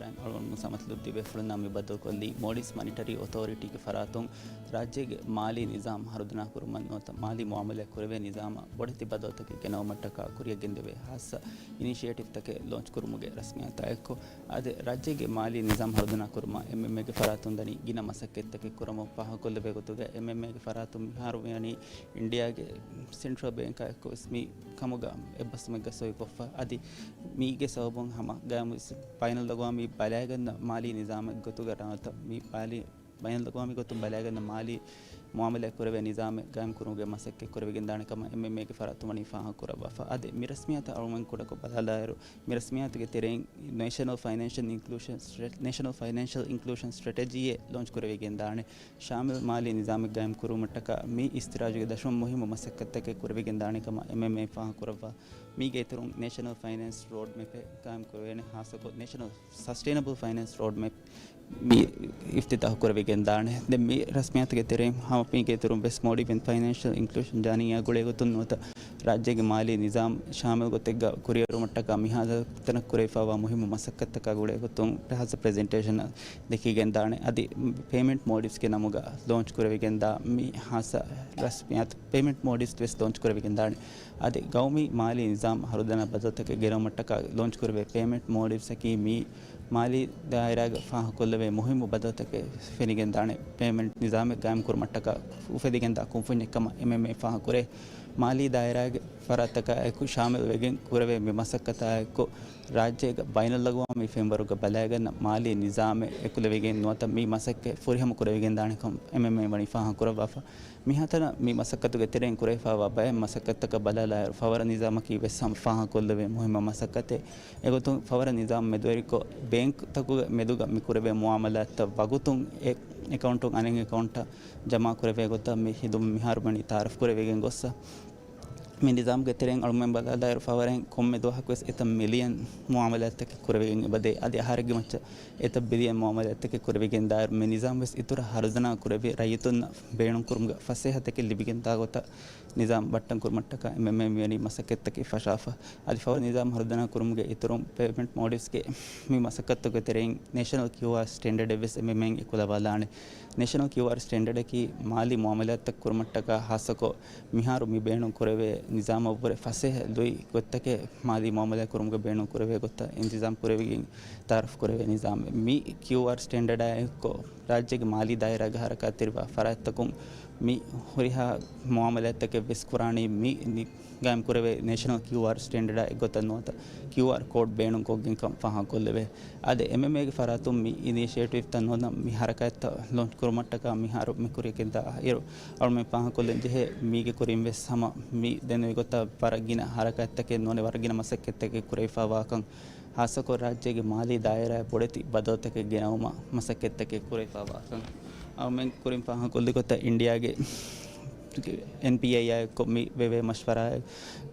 फ़राहम मुसमतलुद्दी बेफुलनामी बदलकोल्ली मोडिस monetary authority के फ़रातुं राज्य के माली निज़ाम हरुदना कुरुमन नोत माली मामले कुरवे निज़ाम बड़ती बदलत के केनव मट्टका कुरिय गिंदवे हास इनिशिएटिव तक लॉन्च कुरुमुगे रस्मियत एको अदे राज्य के माली निज़ाम हरुदना कुरुमा एमएमए के फ़रातुं दनी गिना मसक्केत तक कुरुम पाह कोल्ले बेगुतुगे एमएमए के फ़रातुं हारु यानी इंडिया के सेंट्रल बैंक को इसमें कमुगा एबस में गसोई कोफ़ा अदि मीगे सबों हम गम फाइनल लगवामी बलागन माली निज़ाम गोतुगरात मी पाली फाइनल लगवामी गोतु बलागन माली मामले कुरवे निज़ाम गम कुरुगे मसक्के कुरवे गिंदाने कम एमएमए के फ़रातु मनी फ़ाह कुरवा फ़ा अदे मिरस्मियत अरुमन कुडको बदलायरो मिरस्मियत के तेरे national financial inclusion strategy launch कुरवे गिंदाने शामिल माली निज़ाम गम कुरु मटका मी इस्तिराज के दशम मुहिम मसक्कत के कुरवे गिंदाने कम एमएमए फ़ाह कुरवा मी के तेरे नेशनल फाइनेंस रोड मैप काम कुरवे ने हासको national sustainable finance road map मी इफ्तिताह कुरवे गिंदाने दे मी रस्मियत के तेरे हम अपनी के तेरे बेस्ट मॉडिफ फाइनेंशियल इंक्लूशन जानी या गुड़े गुतुन्नोत राज्य के माली निज़ाम शामिल गोतेगा कुरियर मट्टका मिहाज तनक कुरेफावा मुहिम मसक्कत का गुड़े गुतुं हास प्रेजेंटेशन देखी गिंदाने अदि पेमेंट मॉडिफ्स के नमुगा लॉन्च कुरवे गिंदा मी हास रस्मियत पेमेंट मॉडिफ्स वेस्ट लॉन्च कुरवे गिंदाने अदे गौमी माली निज़ाम हरुदना बदलत के गिरो मट्टका लॉन्च कुरवे पेमेंट मॉडिफ्स की मी माली दायरा फ़ाह कोल्लवे मुहिम बदलत के फेनिगिंदाने पेमेंट निज़ाम गायम कुर मट्टका उफेदिगिंदा कुंफुन्य कम एमएमए फ़ाह कुरे माली दायरा फ़रातका एको शामिल वेगिन कुरवे में मसक्कता एको राज्य बैनल लगवा में फेंबर का बलागन माली निज़ाम एकुल वेगिन नोत मी मसक्के फुरिहम कुरवेगिन दाने कम एमएमए बनी फ़ाह कुरवाफ़ा मिहातना मी मसक्कत के तेरे कुरेफ़ावा बय मसक्कत का बलाला फवर निज़ाम की वेसम फ़ाह कोल्लवे मुहिम मसक्कते एगो तो फवर निज़ाम में दोरी को बैंक तक मेदुगा मी कुरवे मुआमलात वगुतुं एक अकाउंट अनेक अकाउंट जमा कुरवे गोता मी हिदुम मिहार बनी तारफ़ कुरवेगिन गोसा मी निज़ाम के तेरे अड़में बदलायर फवरें कम में दो हक़ इतना मिलियन मामलात के कुरवेगिन बदे अदे हर गिमच इतना बिलियन मामलात के कुरवेगिन दायर में निज़ाम वेस इतना हरजना कुरवे रायतुन बेणुं कुरुम फसेहत के लिबिगिन तागोता निज़ाम बट्टन कुरमट्टा का एमएमए यानी मसक्कत के फशाफा अदे फवर निज़ाम हरजना कुरुम के इतरों पेमेंट मॉडिफ्स के मी मसक्कत के तेरे नेशनल क्यूआर स्टैंडर्ड वेस एमएमए कुलवालाने नेशनल क्यूआर स्टैंडर्ड की माली मामलात कुरमट्टा का हासको मिहारु मी बेणुं कुरवे निज़ाम ऊपर फंसे है लोई गोत्ता के माली मामले कुरुम के बेणु कुरवे गोत्ता इंतज़ाम कुरवे तारफ़ कुरवे निज़ाम मी क्यूआर स्टैंडर्ड है को राज्य के माली दायरा घर का तिरवा फ़रात तकुम मी हुरिहा मामले तक बिस्कुरानी मी गायम कुरवे नेशनल क्यूआर स्टैंडर्ड है गोत्ता नोता क्यूआर कोड बेणु को गिंकम फ़ाह कोल्लवे अदे एमएमए के फ़रातु मी इनिशिएटिव तनोना मी हरकत लॉन्च कुरमट्टका मी हारो मी कुरे किंता इरो और मैं फ़ाह कोल्ले जे मी के कुरिम वेस हम मी देने गोता परगिन हरकत के नोने वर्गिन मसक्कत के कुरेफा वाकं हासको राज्य के माली दायरा पड़ती बदलत के गिनाउमा मसक्कत के कुरेफा वाकं और मैं कुरिम फ़ाह कोल्ले गोता इंडिया के NPI को मी वे मशवरा है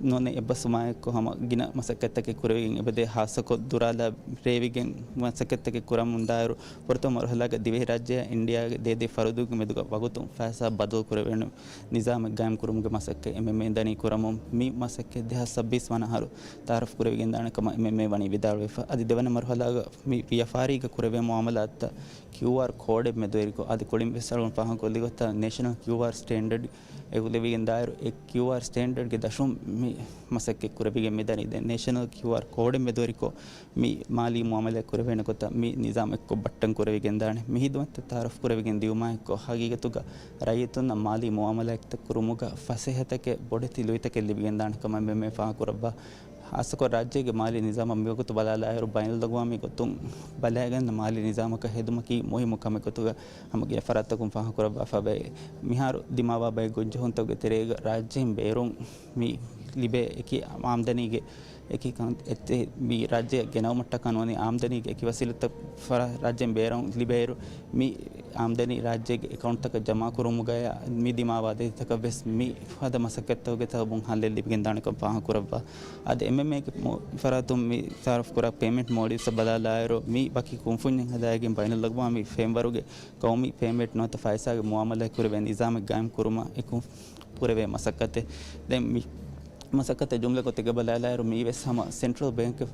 नोने बसुमाए को हम गिना मसक्कत के कुरेगिंग बदे हासको दुराला रेविगिंग मसक्कत के कुरम मुंदायरो परतो मरहला के दिवे राज्य इंडिया दे दे फरुदु के मेदुगा वगुतु फैसा बदल कुरेवेन निज़ाम गायम कुरुम के मसक्के एमएमए दनी कुरम मी मसक्के देहा 26 वन हारो तारफ़ कुरेगिंग दाने कम एमएमए बनी विदार वेफा अदि देवन मरहला मी व्यापारी के कुरेवे मामलात क्यूआर कोड में दोरी को अदि कोडिम बेसल फ़ाह को लिगोता नेशनल क्यूआर स्टैंडर्ड एवलेविगिन दायर एक क्यूआर स्टैंडर्ड के दशम मी मसक्के कुरबिगे मिदनी दे नेशनल क्यूआर कोड में दोरी को मी माली मामले कुरवे न कोता मी निज़ाम को बट्टन कुरबिगिन दाने मी दोत तारफ़ कुरबिगिन दिउमा को हकीकतुगा रायतुन माली मामले तक कुरुमुगा फसेहत के बोडति लोइत के लिबिगिन दाने कम में फ़ाह कुरबा आसको राज्य के माली निज़ाम अम्बियों को तो बलाला है और बैनल लगवामी को तुम बलागन माली निज़ाम का हेदुम की मोहि मुकाम को तो हम के फरात तक फ़ाह कुरबा फ़बे मिहार दिमावा बे गुंजहुन तो तेरे राज्य बेरों मी लिबे की आमदनी के एक एत्ते मी राज्य गेनाव मट्टा कानूनी आमदनी के वसीले तक फरा राज्य बेरों लिबेरो मी आमदनी राज्य के अकाउंट तक जमा करूँ गया मी दिमावा दे तक बस मी फद मसक्कत हो गया था बुंग हाले लिबिगिंदाने को फ़ाह कुरबा अद एमएमए के फरा तुम मी तारफ़ कुरा पेमेंट मोडी सब बदलायरो मी बाकी कुंफुन हदायगे बैन लगवा मी फेमबरुगे कौमी पेमेंट नो तो फ़ैसा मुआमला कुरवे निज़ाम गायम कुरुमा एक कुरवे मसक्कत दे मी مسكت جملة كنت قبل لا رمي بس هم سنترال بانك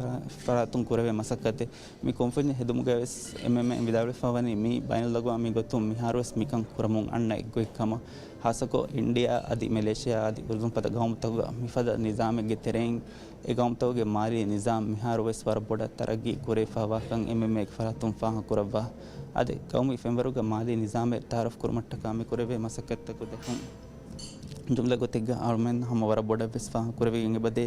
فراتون كورة مسكت مي كونفني هدوم جالس إمام بداية فواني مي بين اللغو أمي قطوم مي هاروس مي كان كورمون أنا إقوي كما حاسكو إنديا أدي ماليزيا أدي أردن فتا قوم تغا مي فدا نظام جترين إقوم توجه مالي نظام مي هاروس وربودا ترقي كورة فوا كان إمام فراتون فاه كورة أدي قومي فيمبروجا مالي نظام تعرف كورمتا كامي كورة مسكت تكودهم ಜುಮ್ಲೆ ಗೊತ್ತಿಗ ಆಳ್ಮೆನ್ ಹಮ್ಮ ವರ ಬೊಡ ಬೆಸ್ಫಾ ಕುರವಿ ಇಂಗೆ ಬದೆ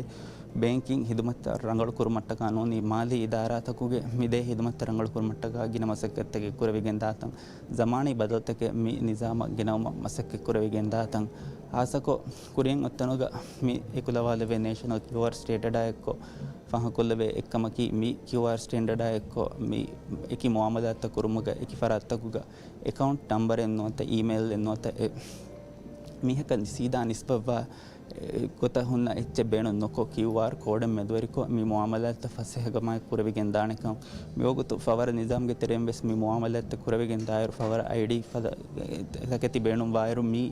ಬ್ಯಾಂಕಿಂಗ್ ಹಿದಮತ್ತ ರಂಗಳು ಕುರುಮಟ್ಟ ಕಾನೂನಿ ಮಾಲಿ ಇದಾರ ತಕುಗೆ ಮಿದೆ ಹಿದಮತ್ತ ರಂಗಳು ಕುರುಮಟ್ಟಗ ಗಿನ ಮಸಕ್ಕತ್ತಗೆ ಕುರವಿಗೆಂದಾತಂ ಜಮಾನಿ ಬದಲತಕ್ಕೆ ಮಿ ನಿಜಾಮ ಗಿನವಮ ಮಸಕ್ಕೆ ಕುರವಿಗೆಂದಾತಂ ಆಸಕೋ ಕುರಿಯಂ ಒತ್ತನುಗ ಮಿ ಎಕುಲವಾಲವೆ ನೇಷನಲ್ ಕ್ಯೂಆರ್ ಸ್ಟೇಟೆಡ್ ಆಯಕ್ಕೋ ಫಹ ಕೊಲ್ಲವೆ ಎಕ್ಕಮಕಿ ಮಿ ಕ್ಯೂಆರ್ ಸ್ಟ್ಯಾಂಡರ್ಡ್ ಆಯಕ್ಕೋ ಮಿ ಎಕಿ ಮುಆಮಲಾತ ಕುರುಮುಗ ಎಕಿ ಫರಾತ್ತಕುಗ ಅಕೌಂಟ್ ನಂಬರ್ ಎನ್ನುವಂತ ಇಮೇಲ್ ಎನ್ನುವಂತ ಮಿಹಕನ್ ಸೀದಾ ನಿಸ್ಬವ್ವ ಗೊತ್ತ ಹುನ್ನ ಹೆಚ್ಚೆ ಬೇಣ ನೊಕೊ QR ಕೋಡ್ ಮೆದುವರಿಕೊ ಮಿ ಮುಆಮಲಾತ ಫಸಹಗಮ ಕುರವಿಗೆಂದಾಣಕಂ ಮಿಯೋಗುತು ಫವರ ನಿಜಾಮ್ಗೆ ತೆರೆಂಬೆಸ್ ಮಿ ಮುಆಮಲಾತ ಕುರವಿಗೆಂದಾಯರು ಫವರ ID ಫದ ಲಕತಿ ಬೇಣು ವಾಯರು ಮಿ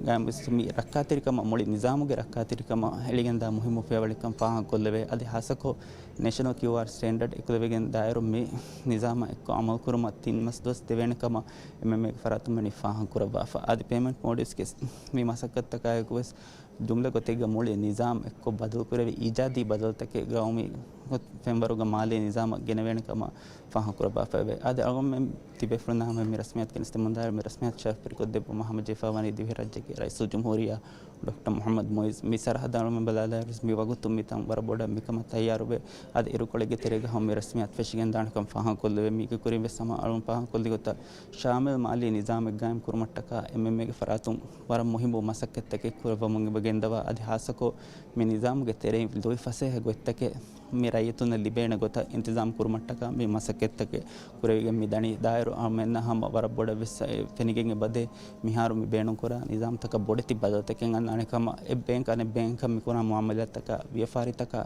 mi rakkatirikama moli nizamuge rakkatirikama heligenda muhimu fewalikam faha kolleve adi hasako national QR standard ekulevegen dairu me nizama ekko amal kuruma tin masdos devenekama emme faratumani faha kuraba fa adi payment modes kes mi masakkatta kaykus jumla gotega moli nizam ekko badal kurevi ijadi badal take gaumi fembaruga mali nizama genevenekama faha kuraba fa adi agam tibe fruna me rasmiyat ken istemandar me rasmiyat shaf perikode Muhammad Jefawani divi rajya ke raisul jumhuriya Dr. Muhammad Moiz mi sarhadanu me balala mi wagutu mi tam waraboda mi kama tayyarube adi irukolege terega ham me rasmiyat feshigen danakam faha kolleve mi ke kurive sama alum faha kolli gotta shamil mali nizam gaim kurmattaka emme ge faratum waram muhimu masakkette ke kurva munge bagendawa adi hasako mi nizam ge tere doi fase gottake mi rayituna libena gota intizam kurmattaka mi masakkette kurevige mi dani dairu amenna ham waraboda ves fenigenge bade miharu mi beenun kora nizam taka bodeti badoteken annane kama e bank ane bank mi kora muamalat taka vyafari taka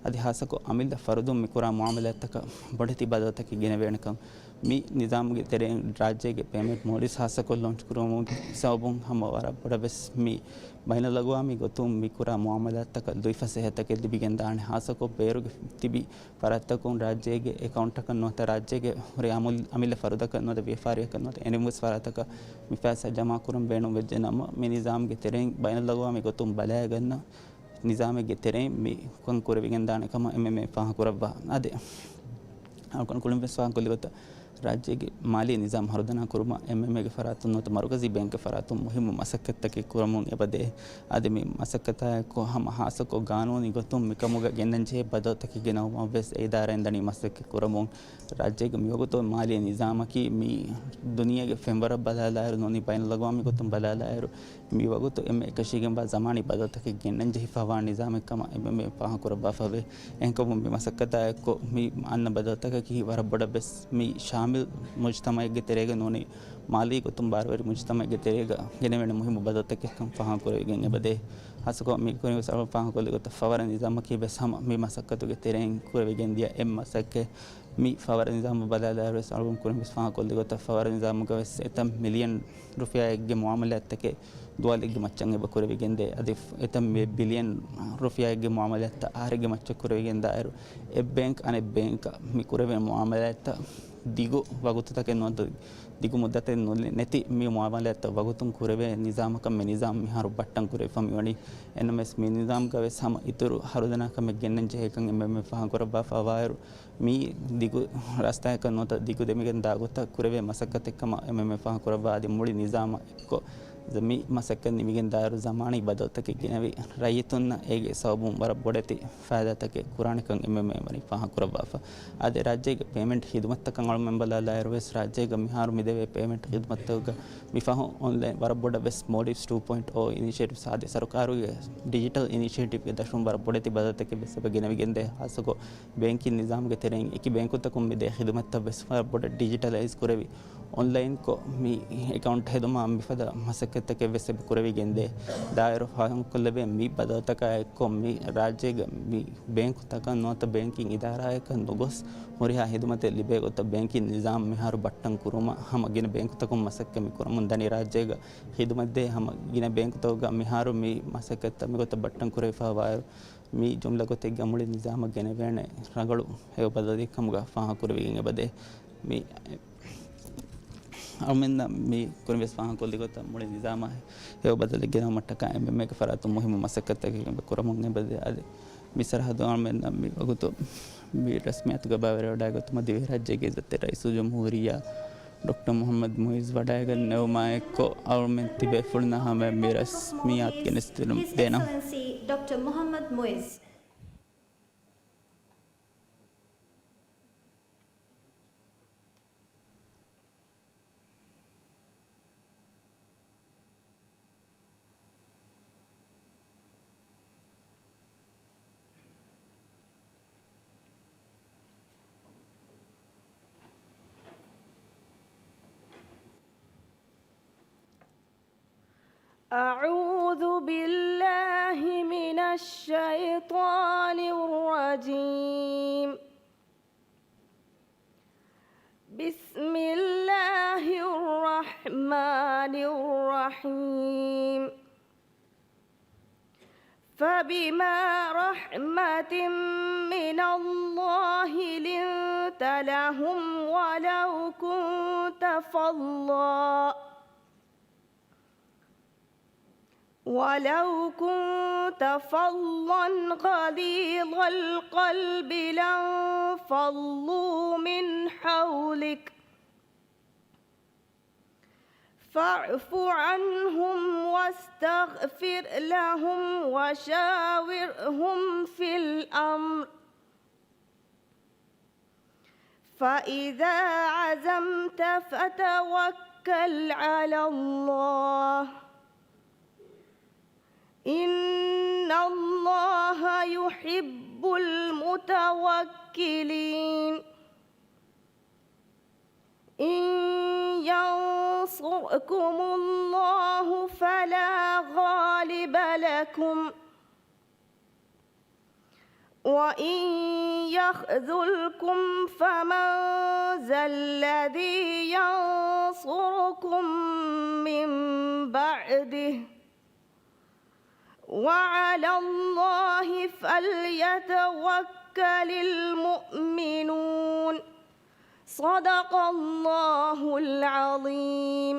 adi hasako amilda farudum mi kora muamalat taka bodeti badotake gene venakam mi nizam ge tere rajye ge payment modis hasako launch kurumu sabun ham waraboda ves mi baina lagwa mi gotum mi kora muamalat taka doi fase hetake dibigen dane hasako peru tibi parattakun rajye ge account taka nota rajye ge re amille farudaka nota vyafari ka nota enemus farataka mi fasa jama kurum beenum vejje nama mi nizam ge tereng baina lagwa mi gotum balaya ganna nizam ge tereng mi kon kurvigen dane kama emme faha kurabba ade alkon kulum veswa kolligota राज्य माली निज़ाम हरदना Kuruma MMA के फरातुन तो मरकज़ी bank के फरातुन मुहिम मसक्कत के कुरमुन एबदे आदमी मसक्कत को हम हास को कानूनी गोतुम मिकमुग गेंदंजे बदो तक गेनव मवेस इदारेंदनी मसक्के कुरमुन राज्य के मियोगतो माली निज़ाम की मी दुनिया के फेंबर बदलायर नोनी पैन लगवामी गोतुम बदलायर मियोगतो एमए कशिगम बा जमानी बदो तक गेंदंजे फवा निज़ाम कमा एमए पाह कुरबा फवे एंको मी मसक्कत को मी अन्न बदो तक की वर बड़ बस मी शामिल मुजतमा के तेरेगा नोनी माली को तुम बार बार मुजतमा के तेरेगा गेने में मुहिम बदलते के कम फहा को गेंगे बदे हसको मी को सब फहा को लेको फवर निजाम की बस हम मी मसक्कत के तेरें को गेंदिया एम मसक्के मी फवर निजाम बदला है सब को बस फहा को लेको फवर निजाम का बस इतम मिलियन रुपया के मामले तक दुआलिगे मच्चंगे बकुरे गेंदे अदि इतम बिलियन रुपया के मामले आरिगे मच्च कुरे गेंदा ए बैंक अने बैंक मी कुरे मामले दिगु वगुत के नो दिगु मुद्दते नेति मी मुआमलत वगुतुम कुरेवे निज़ाम कम निज़ाम मिहारु बट्टं कुरे फम योनी एनमेस मी निज़ाम का वेस हम इतुरु हरुदना कम गेन्न जे हेकं एम फहा कुरबा फवायर मी दिगु रास्ता का नो दिगु देमिगन दागुता कुरेवे मसक्कत कम एम फहा कुरबा आदि मुड़ी निज़ाम को जमी मसक्कत निमिगन दारू जमानी बदलत के गिनवी रयतुन एगे सबु बर बोडति फायदा तके कुरान कंग एम मनी फहा कुरबा आदे राज्य के पेमेंट हिदमत कंगल मेंबल लायरवेस राज्य के मिहार मिदेवे पेमेंट हिदमत मिफाह ऑनलाइन बर बोड बेस मोडिव्स 2.0 इनिशिएटिव सादे सरकार डिजिटल इनिशिएटिव के दशम बर बोडति बदलत के बेस गिनवी गेंदे हासको बैंक निजाम के तेरेंग एकी बैंक तक मिदे हिदमत बेस बर बोड डिजिटलाइज कुरेवी online ko mi account heduma ambifada masakatake weseb kuravigende dairo faham kollebe mi badawtaka ekko mi rajyega mi bank taka nota banking idarayaka nugos moriha hedumate libe gota banking nizam miharu battan kuruma hama gine bank takum masakke mi kurumun dani rajyega hedumadde hama gine bank toga miharu mi masakatta mi gota battan kurefa wayo mi jumla gote gamuli nizam gene vene ragalu he badadi kamuga faha kuravigenge bade mi almenna mi kurves fahan kolli gota muli nizama he badali gena mattaka emme ke faratu muhim masakkatta ke kuramun ne bade ade mi sarhadu almenna mi aguto mi rasmiyat ga bawere wada gotu madive rajye ge zatte raisu jamhuriya Dr. Muhammad Muiz wadagal nevma ekko almen tibe fulna hame mi rasmiyat ke nestilum His dena Excellency Dr. Muhammad Muiz. أعوذ بالله من الشيطان الرجيم بسم الله الرحمن الرحيم فبما رحمة من الله لنت لهم ولو كنت فظا غليظ القلب لانفضوا من حولك فاعف عنهم واستغفر لهم وشاورهم في الأمر فإذا عزمت فتوكل على الله إن الله يحب المتوكلين إن ينصركم الله فلا غالب لكم وإن يخذلكم فمن ذا الذي ينصركم من بعده وعلى الله فليتوكل المؤمنون صدق الله العظيم.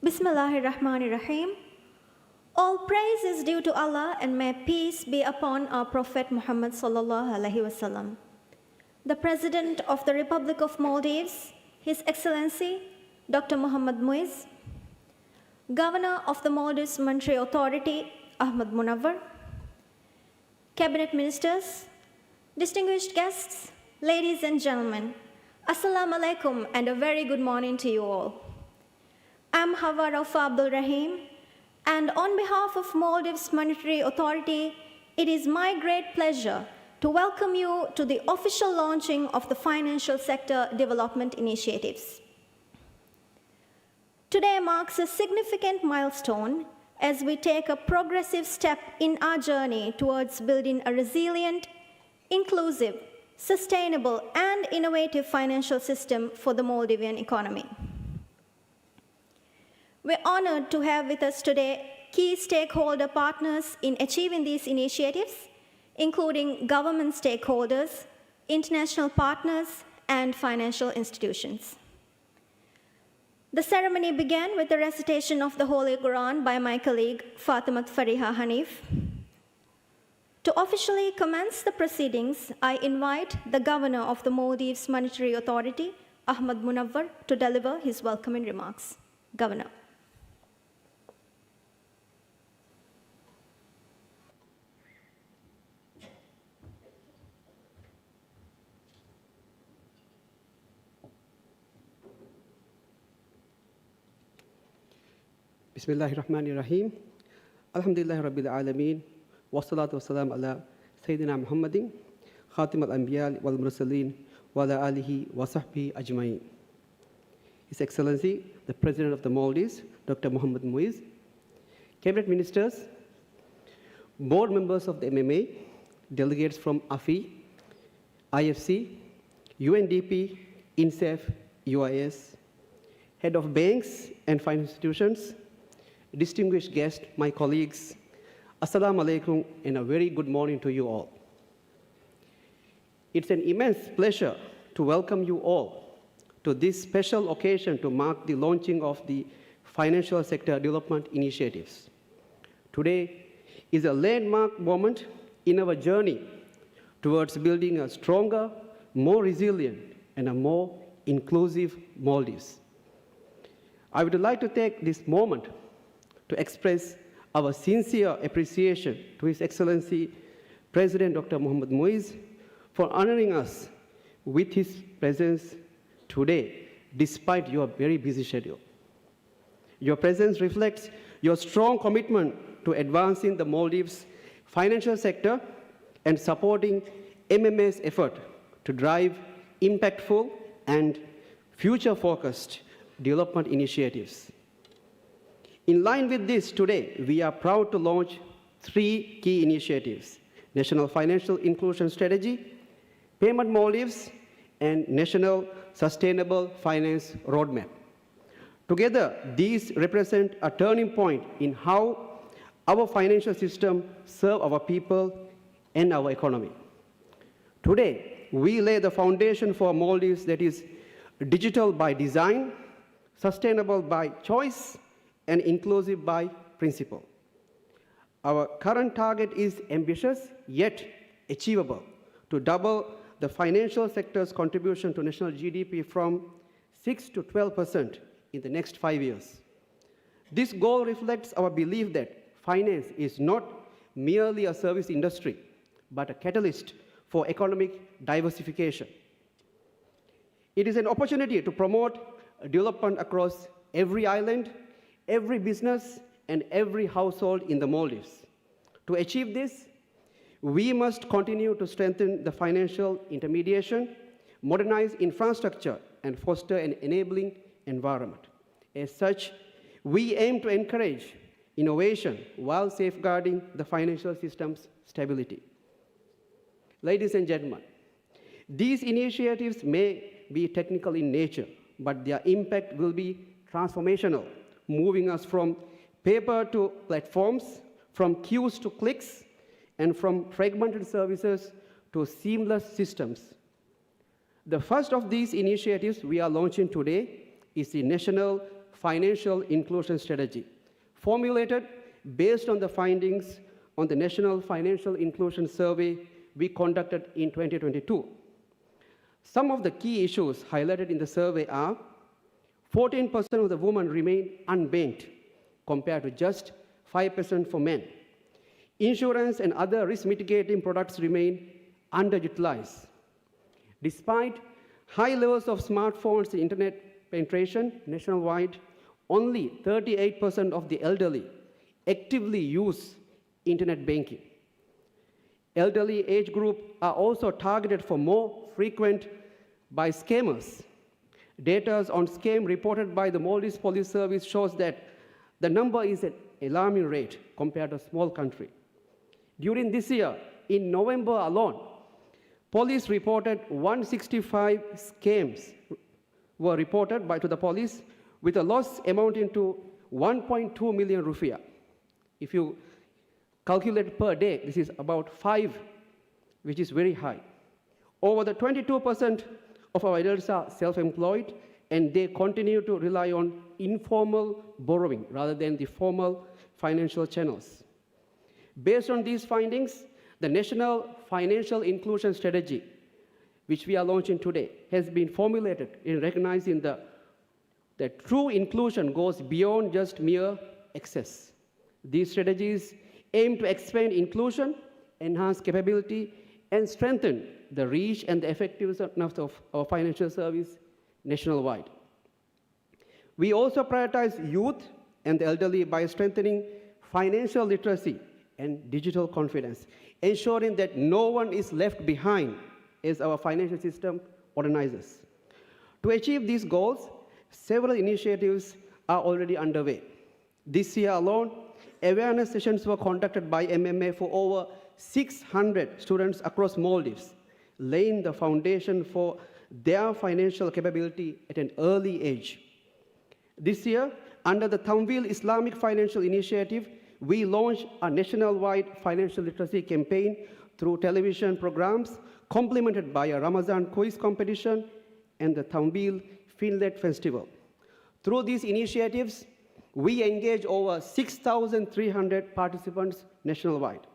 Bismillahirrahmanirrahim. All praise is due to Allah and may peace be upon our Prophet Muhammad sallallahu alaihi wasallam. The President of the Republic of Maldives, His Excellency Dr. Muhammad Muiz, Governor of the Maldives Monetary Authority Ahmad Munawwar, Cabinet Ministers, distinguished guests, ladies and gentlemen, Assalamu alaikum and a very good morning to you all. I'm Hawa Rafa Abdul Rahim, and on behalf of Maldives Monetary Authority, it is my great pleasure to welcome you to the official launching of the financial sector development initiatives. Today marks a significant milestone as we take a progressive step in our journey towards building a resilient, inclusive, sustainable, and innovative financial system for the Maldivian economy. We're honored to have with us today key stakeholder partners in achieving these initiatives, including government stakeholders, international partners, and financial institutions. The ceremony began with the recitation of the Holy Quran by my colleague Fatimat Fariha Hanif. To officially commence the proceedings, I invite the Governor of the Maldives Monetary Authority, Ahmad Munawwar, to deliver his welcoming remarks. Governor. Bismillahirrahmanirrahim. Alhamdulillahi Rabbil Alameen. Wassalatu wassalam ala سيدنا محمد خاتم الأنبياء والمرسلين وعلى آله وصحبه أجمعين. His Excellency, the President of the Maldives, Dr. Mohammed Muiz, Cabinet Ministers, board members of the MMA, delegates from AFI, IFC, UNDP, INSEF, UIS, head of banks and financial institutions, distinguished guests, my colleagues, Assalamu alaikum, and a very good morning to you all. It's an immense pleasure to welcome you all to this special occasion to mark the launching of the financial sector development initiatives. Today is a landmark moment in our journey towards building a stronger, more resilient, and a more inclusive Maldives. I would like to take this moment to express our sincere appreciation to His Excellency President Dr. Mohammed Muiz for honoring us with his presence today, despite your very busy schedule. Your presence reflects your strong commitment to advancing the Maldives financial sector and supporting MMA's effort to drive impactful and future-focused development initiatives. In line with this, today, we are proud to launch 3 key initiatives: National Financial Inclusion Strategy, Payment Maldives, and National Sustainable Finance Roadmap. Together, these represent a turning point in how our financial system serves our people and our economy. Today, we lay the foundation for Maldives that is digital by design, sustainable by choice, and inclusive by principle. Our current target is ambitious yet achievable to double the financial sector's contribution to national GDP from 6 to 12% in the next 5 years. This goal reflects our belief that finance is not merely a service industry, but a catalyst for economic diversification. It is an opportunity to promote development across every island, every business, and every household in the Maldives. To achieve this, we must continue to strengthen the financial intermediation, modernize infrastructure, and foster an enabling environment. As such, we aim to encourage innovation while safeguarding the financial system's stability. Ladies and gentlemen, these initiatives may be technical in nature, but their impact will be transformational, moving us from paper to platforms, from queues to clicks, and from fragmented services to seamless systems. The first of these initiatives we are launching today is the National Financial Inclusion Strategy, formulated based on the findings on the National Financial Inclusion Survey we conducted in 2022. Some of the key issues highlighted in the survey are: 14% of the women remain unbanked, compared to just 5% for men. Insurance and other risk mitigating products remain underutilized. Despite high levels of smartphones and internet penetration nationwide, only 38% of the elderly actively use internet banking. Elderly age group are also targeted for more frequent by scammers. Data on scam reported by the Maldives Police Service shows that the number is at an alarming rate compared to a small country. During this year, in November alone, police reported 165 scams were reported to the police, with a loss amounting to 1.2 million rupiah. If you calculate per day, this is about 5, which is very high. Over the 22% of our adults are self-employed, and they continue to rely on informal borrowing rather than the formal financial channels. Based on these findings, the National Financial Inclusion Strategy, which we are launching today, has been formulated in recognizing that true inclusion goes beyond just mere access. These strategies aim to expand inclusion, enhance capability, and strengthen the reach and the effectiveness of our financial service nationwide. We also prioritize youth and the elderly by strengthening financial literacy and digital confidence, ensuring that no one is left behind as our financial system modernizes. To achieve these goals, several initiatives are already underway. This year alone, awareness sessions were conducted by MMA for over 600 students across Maldives, laying the foundation for their financial capability at an early age. This year, under the Thamwil Islamic Financial Initiative, we launched a nationwide financial literacy campaign through television programs, complemented by a Ramadan quiz competition and the Thamwil Finlet Festival. Through these initiatives, we engage over 6,300 participants nationwide.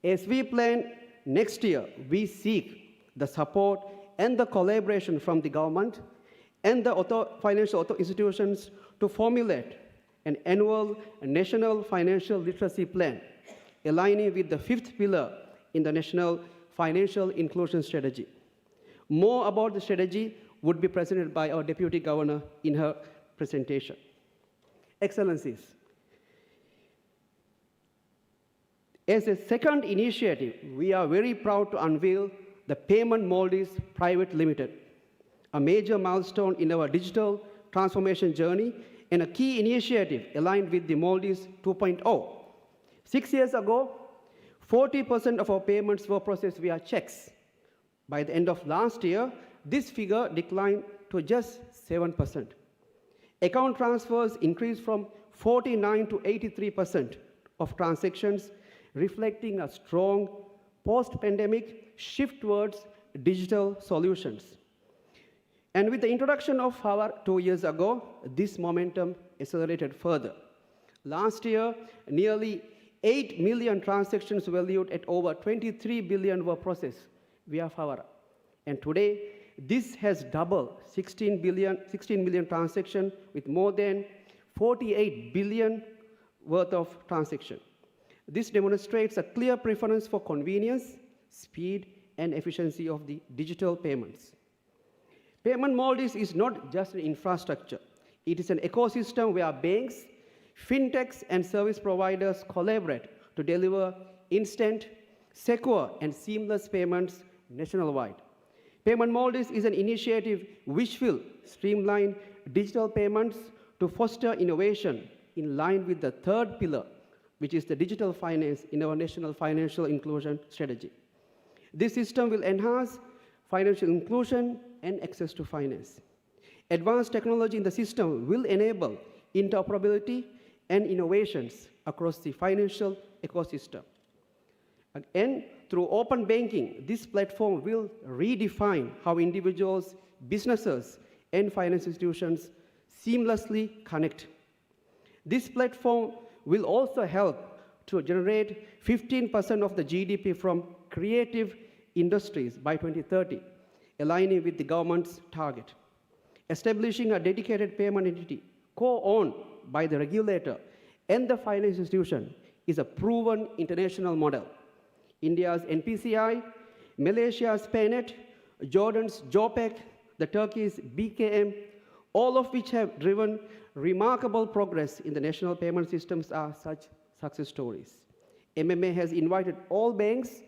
As we plan next year, we seek the support and the collaboration from the government and the financial institutions to formulate an annual national financial literacy plan, aligning with the fifth pillar in the National Financial Inclusion Strategy. More about the strategy would be presented by our Deputy Governor in her presentation. Excellencies, as a second initiative, we are very proud to unveil the Payment Maldives Private Limited, a major milestone in our digital transformation journey and a key initiative aligned with the Maldives 2.0. 6 years ago, 40% of our payments were processed via checks. By the end of last year, this figure declined to just 7%. Account transfers increased from 49 to 83% of transactions, reflecting a strong post-pandemic shift towards digital solutions. And with the introduction of Power 2 years ago, this momentum accelerated further. Last year, nearly 8 million transactions valued at over 23 billion were processed via Favara. And today, this has doubled 16 million transactions with more than 48 billion worth of transactions. This demonstrates a clear preference for convenience, speed, and efficiency of the digital payments. Payment Maldives is not just an infrastructure. It is an ecosystem where banks, fintechs, and service providers collaborate to deliver instant, secure, and seamless payments nationwide. Payment Maldives is an initiative which will streamline digital payments to foster innovation in line with the third pillar, which is the digital finance in our national financial inclusion strategy. This system will enhance financial inclusion and access to finance. Advanced technology in the system will enable interoperability and innovations across the financial ecosystem. And through open banking, this platform will redefine how individuals, businesses, and financial institutions seamlessly connect. This platform will also help to generate 15% of the GDP from creative industries by 2030, aligning with the government's target. Establishing a dedicated payment entity co-owned by the regulator and the financial institution is a proven international model. India's NPCI, Malaysia's PayNet, Jordan's JOPEC, the Turkey's BKM, all of which have driven remarkable progress in the national payment systems are such success stories. MMA has invited all banks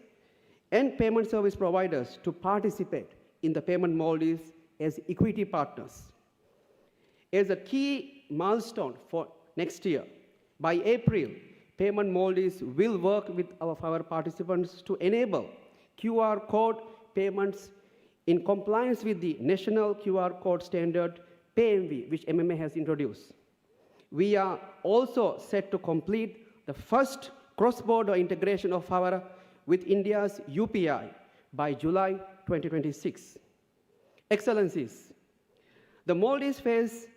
and payment service providers to participate in the Payment Maldives as equity partners. As a key milestone for next year, by April, Payment Maldives will work with our participants to enable QR code payments in compliance with the national QR code standard PMV, which MMA has introduced. We are also set to complete the first cross-border integration of Favara with India's UPI by July 2026. Excellencies, the Maldives face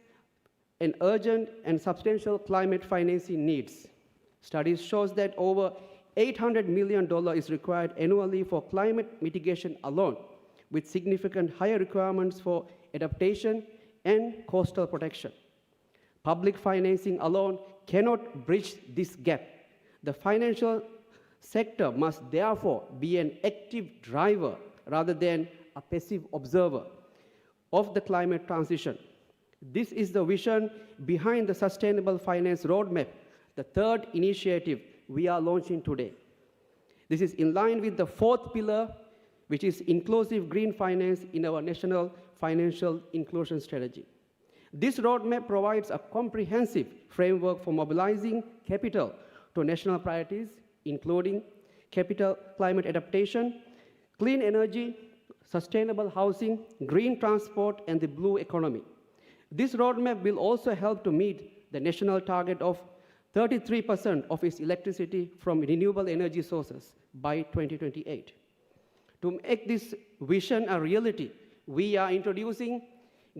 an urgent and substantial climate financing needs. Studies shows that over $800 million is required annually for climate mitigation alone, with significant higher requirements for adaptation and coastal protection. Public financing alone cannot bridge this gap. The financial sector must therefore be an active driver rather than a passive observer of the climate transition. This is the vision behind the Sustainable Finance Roadmap, the third initiative we are launching today. This is in line with the fourth pillar, which is inclusive green finance in our national financial inclusion strategy. This roadmap provides a comprehensive framework for mobilizing capital to national priorities, including capital climate adaptation, clean energy, sustainable housing, green transport, and the blue economy. This roadmap will also help to meet the national target of 33% of its electricity from renewable energy sources by 2028. To make this vision a reality, we are introducing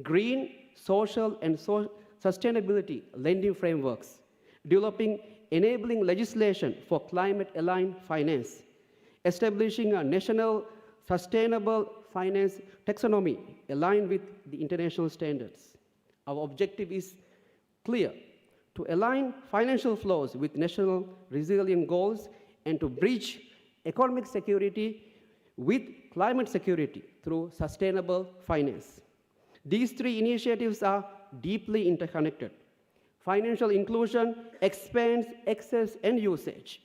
green, social, and sustainability lending frameworks, developing enabling legislation for climate-aligned finance, establishing a national sustainable finance taxonomy aligned with the international standards. Our objective is clear: to align financial flows with national resilient goals and to bridge economic security with climate security through sustainable finance. These three initiatives are deeply interconnected. Financial inclusion expands access and usage,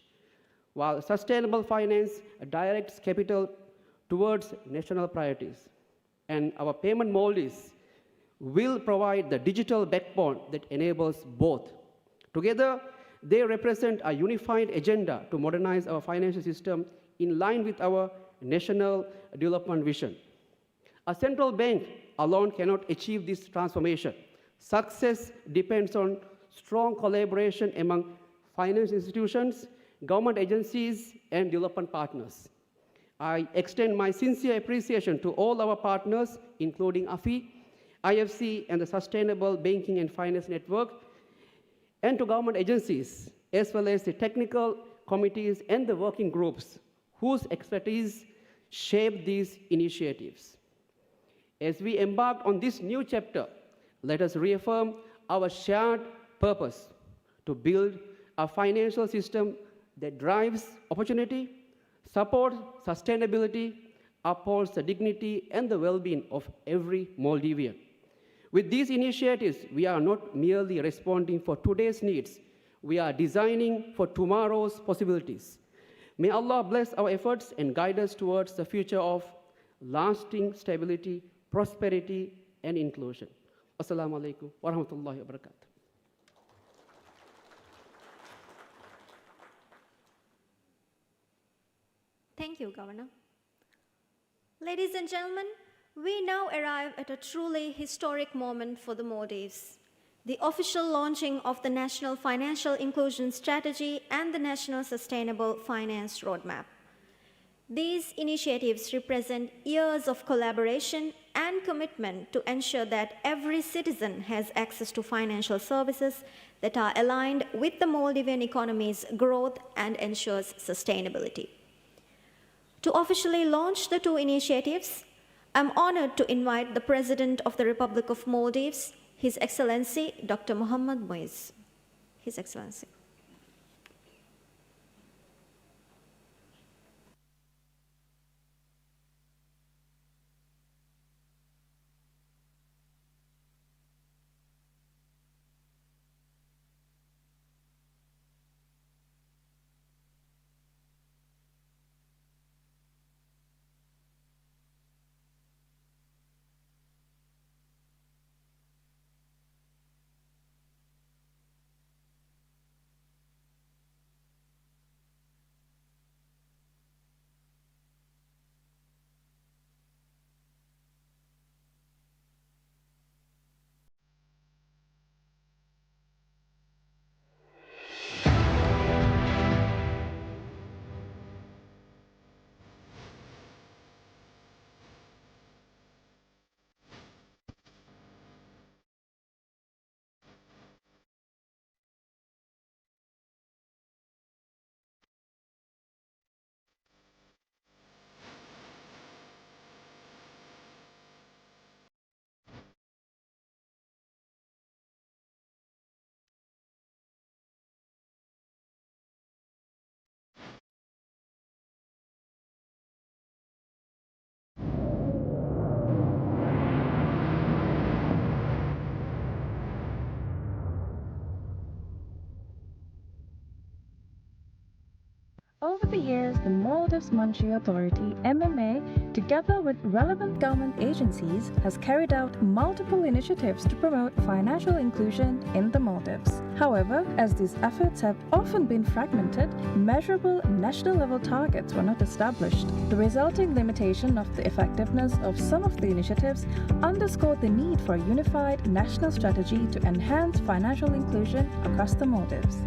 while sustainable finance directs capital towards national priorities. And our payment Maldives will provide the digital backbone that enables both. Together, they represent a unified agenda to modernize our financial system in line with our national development vision. A central bank alone cannot achieve this transformation. Success depends on strong collaboration among finance institutions, government agencies, and development partners. I extend my sincere appreciation to all our partners, including AFI, IFC, and the Sustainable Banking and Finance Network, and to government agencies, as well as the technical committees and the working groups whose expertise shape these initiatives. As we embark on this new chapter, let us reaffirm our shared purpose to build a financial system that drives opportunity, supports sustainability, upholds the dignity and the well-being of every Maldivian. With these initiatives, we are not merely responding for today's needs, we are designing for tomorrow's possibilities. May Allah bless our efforts and guide us towards the future of lasting stability, prosperity, and inclusion. Assalamu alaikum wa rahmatullahi wa barakatuh. Thank you, Governor. Ladies and gentlemen, we now arrive at a truly historic moment for the Maldives, the official launching of the National Financial Inclusion Strategy and the National Sustainable Finance Roadmap. These initiatives represent years of collaboration and commitment to ensure that every citizen has access to financial services that are aligned with the Maldivian economy's growth and ensures sustainability. To officially launch the two initiatives, I'm honored to invite the President of the Republic of Maldives, His Excellency Dr. Mohammad Muiz. His Excellency. Over the years, the Maldives Monetary Authority (MMA), together with relevant government agencies, has carried out multiple initiatives to promote financial inclusion in the Maldives. However, as these efforts have often been fragmented, measurable national-level targets were not established. The resulting limitation of the effectiveness of some of the initiatives underscored the need for a unified national strategy to enhance financial inclusion across the Maldives.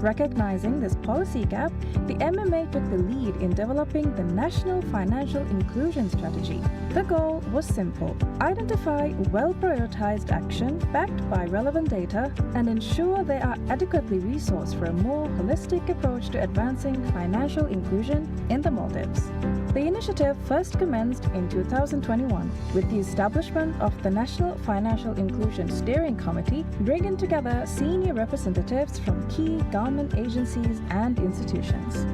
Recognizing this policy gap, the MMA took the lead in developing the National Financial Inclusion Strategy. The goal was simple: identify well-prioritized action backed by relevant data and ensure they are adequately resourced for a more holistic approach to advancing financial inclusion in the Maldives. The initiative first commenced in 2021 with the establishment of the National Financial Inclusion Steering Committee, bringing together senior representatives from key government agencies and institutions.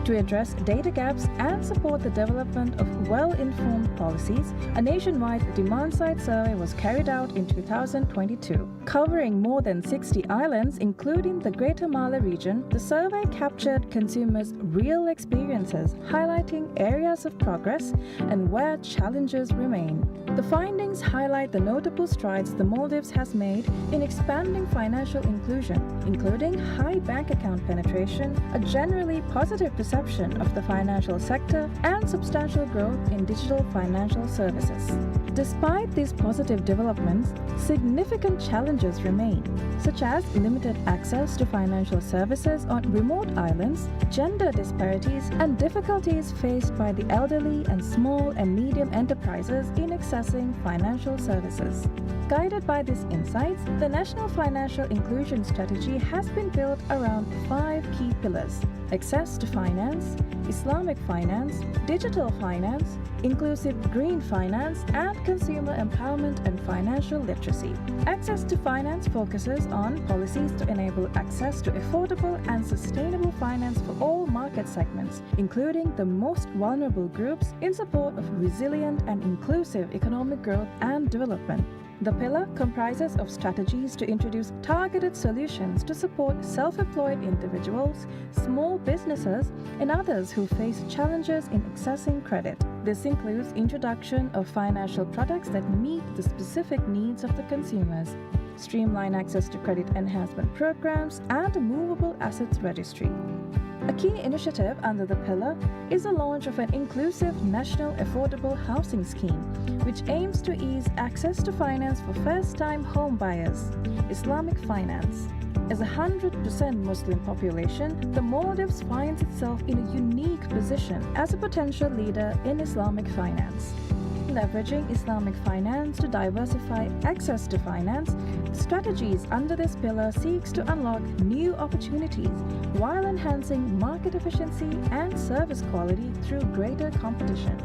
To address data gaps and support the development of well-informed policies, a nationwide demand-side survey was carried out in 2022. Covering more than 60 islands, including the Greater Mala region, the survey captured consumers' real experiences, highlighting areas of progress and where challenges remain. The findings highlight the notable strides the Maldives has made in expanding financial inclusion, including high bank account penetration, a generally positive perception of the financial sector, and substantial growth in digital financial services. Despite these positive developments, significant challenges remain, such as limited access to financial services on remote islands, gender disparities, and difficulties faced by the elderly and small and medium enterprises in accessing financial services. Guided by these insights, the National Financial Inclusion Strategy has been built around 5 key pillars: access to finance, Islamic finance, digital finance, inclusive green finance, and consumer empowerment and financial literacy. Access to finance focuses on policies to enable access to affordable and sustainable finance for all market segments, including the most vulnerable groups, in support of resilient and inclusive economic growth and development. The pillar comprises of strategies to introduce targeted solutions to support self-employed individuals, small businesses, and others who face challenges in accessing credit. This includes introduction of financial products that meet the specific needs of the consumers, streamline access to credit enhancement programs, and a movable assets registry. A key initiative under the pillar is the launch of an inclusive national affordable housing scheme, which aims to ease access to finance for first-time home buyers, Islamic finance. As a 100% Muslim population, the Maldives finds itself in a unique position as a potential leader in Islamic finance. Leveraging Islamic finance to diversify access to finance, strategies under this pillar seeks to unlock new opportunities while enhancing market efficiency and service quality through greater competition.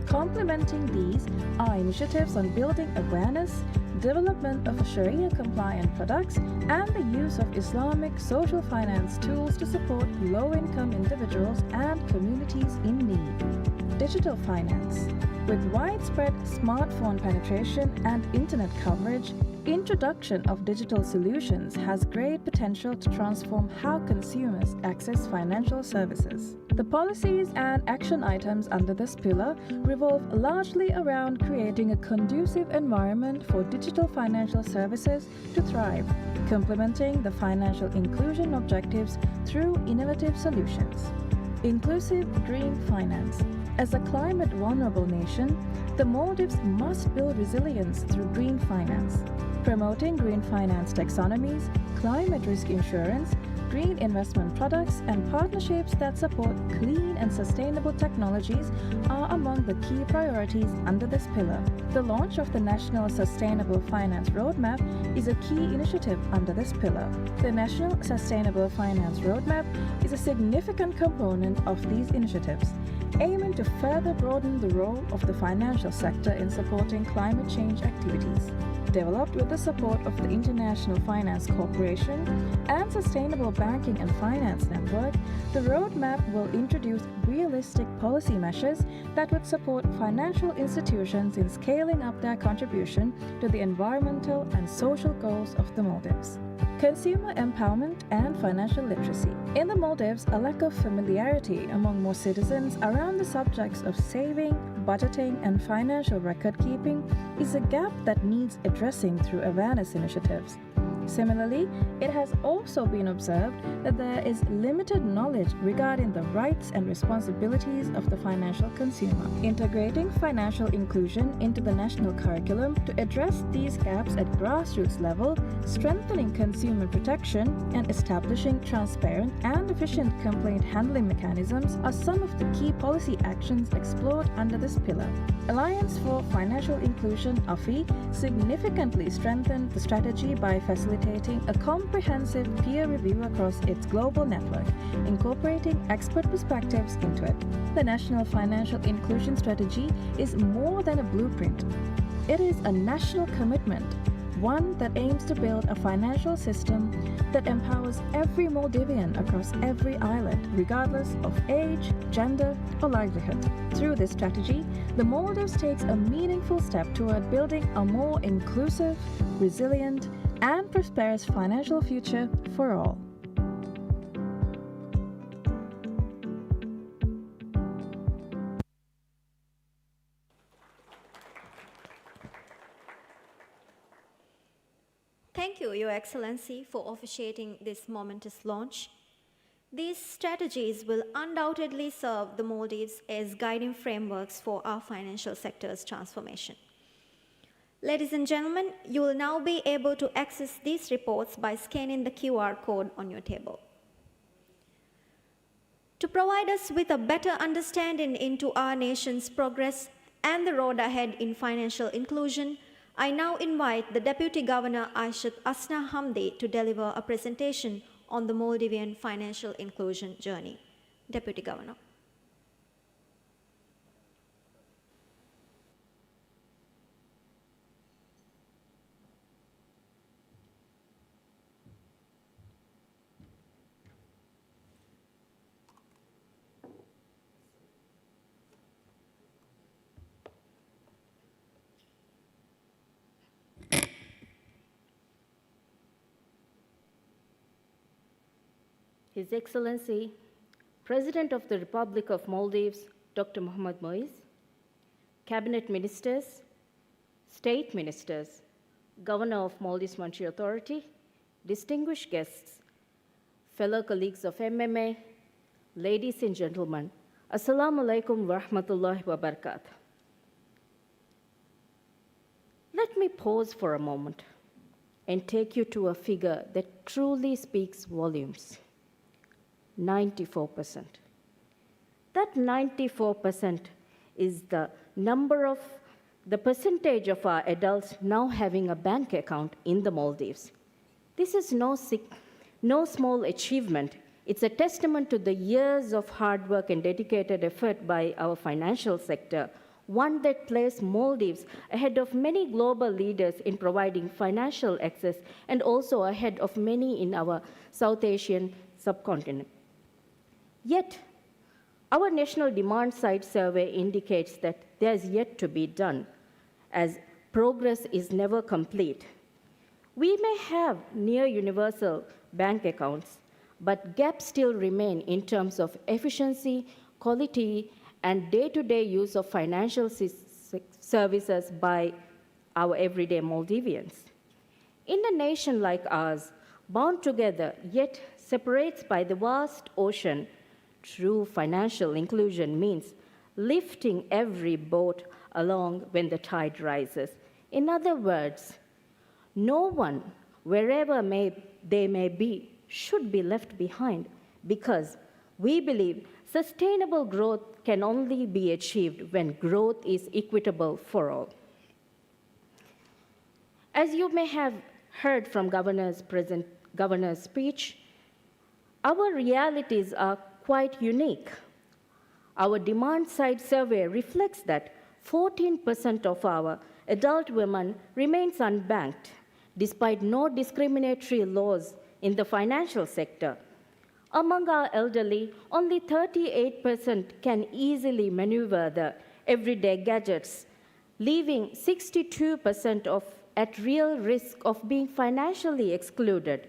Complementing these are initiatives on building awareness, development of Sharia-compliant products, and the use of Islamic social finance tools to support low-income individuals and communities in need. Digital finance. With widespread smartphone penetration and internet coverage, introduction of digital solutions has great potential to transform how consumers access financial services. The policies and action items under this pillar revolve largely around creating a conducive environment for digital financial services to thrive, complementing the financial inclusion objectives through innovative solutions. Inclusive green finance. As a climate-vulnerable nation, the Maldives must build resilience through green finance. Promoting green finance taxonomies, climate risk insurance, green investment products, and partnerships that support clean and sustainable technologies are among the key priorities under this pillar. The launch of the National Sustainable Finance Roadmap is a key initiative under this pillar. The National Sustainable Finance Roadmap is a significant component of these initiatives, aiming to further broaden the role of the financial sector in supporting climate change activities. Developed with the support of the International Finance Corporation and Sustainable Banking and Finance Network, the roadmap will introduce real realistic policy measures that would support financial institutions in scaling up their contribution to the environmental and social goals of the Maldives. Consumer empowerment and financial literacy. In the Maldives, a lack of familiarity among most citizens around the subjects of saving, budgeting, and financial record keeping is a gap that needs addressing through awareness initiatives. Similarly, it has also been observed that there is limited knowledge regarding the rights and responsibilities of the financial consumer. Integrating financial inclusion into the national curriculum to address these gaps at grassroots level, strengthening consumer protection, and establishing transparent and efficient complaint handling mechanisms are some of the key policy actions explored under this pillar. Alliance for Financial Inclusion (AFI) significantly strengthened the strategy by facilitating a comprehensive peer review across its global network, incorporating expert perspectives into it. The National Financial Inclusion Strategy is more than a blueprint. It is a national commitment, one that aims to build a financial system that empowers every Maldivian across every island, regardless of age, gender, or livelihood. Through this strategy, the Maldives takes a meaningful step toward building a more inclusive, resilient, and prosperous financial future for all. Thank you, Your Excellency, for officiating this momentous launch. These strategies will undoubtedly serve the Maldives as guiding frameworks for our financial sector's transformation. Ladies and gentlemen, you will now be able to access these reports by scanning the QR code on your table. To provide us with a better understanding into our nation's progress and the road ahead in financial inclusion, I now invite the Deputy Governor Aishat Asna Hamdi to deliver a presentation on the Maldivian financial inclusion journey. Deputy Governor. His Excellency, President of the Republic of Maldives, Dr. Mohamed Moise, Cabinet Ministers, State Ministers, Governor of Maldives Monetary Authority, distinguished guests, fellow colleagues of MMA, ladies and gentlemen, Assalamu alaikum wa rahmatullahi wa barakatuh. Let me pause for a moment and take you to a figure that truly speaks volumes. 94%. That 94% is the percentage of our adults now having a bank account in the Maldives. This is no small achievement. It's a testament to the years of hard work and dedicated effort by our financial sector, one that placed Maldives ahead of many global leaders in providing financial access and also ahead of many in our South Asian subcontinent. Yet, our National Demand Side Survey indicates that there's yet to be done, as progress is never complete. We may have near universal bank accounts, but gaps still remain in terms of efficiency, quality, and day-to-day use of financial services by our everyday Maldivians. In a nation like ours, bound together yet separates by the vast ocean, true financial inclusion means lifting every boat along when the tide rises. In other words, no one, wherever they may be, should be left behind, because we believe sustainable growth can only be achieved when growth is equitable for all. As you may have heard from Governor's speech, our realities are quite unique. Our demand side survey reflects that 14% of our adult women remains unbanked, despite no discriminatory laws in the financial sector. Among our elderly, only 38% can easily maneuver the everyday gadgets, leaving 62% at real risk of being financially excluded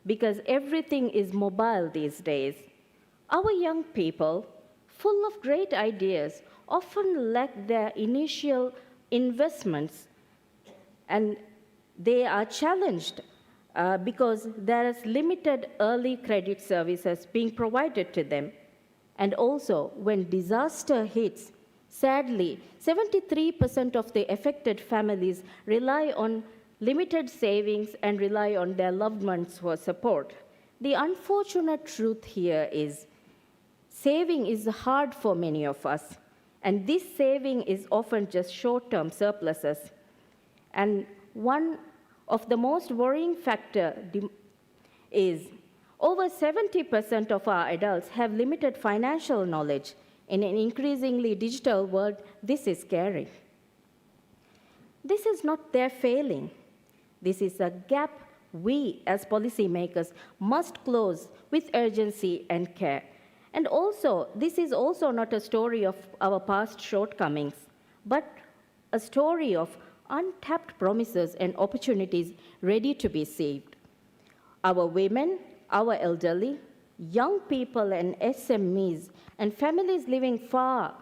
because everything is mobile these days. Our young people, full of great ideas, often lack their initial investments, and they are challenged because there is limited early credit services being provided to them. And also, when disaster hits, sadly, 73% of the affected families rely on limited savings and rely on their loved ones for support. The unfortunate truth here is saving is hard for many of us, and this saving is often just short-term surpluses. And one of the most worrying factor is over 70% of our adults have limited financial knowledge. In an increasingly digital world, this is scary. This is not their failing. This is a gap we as policymakers must close with urgency and care. And also, this is also not a story of our past shortcomings, but a story of untapped promises and opportunities ready to be seized. Our women, our elderly, young people and SMEs, and families living far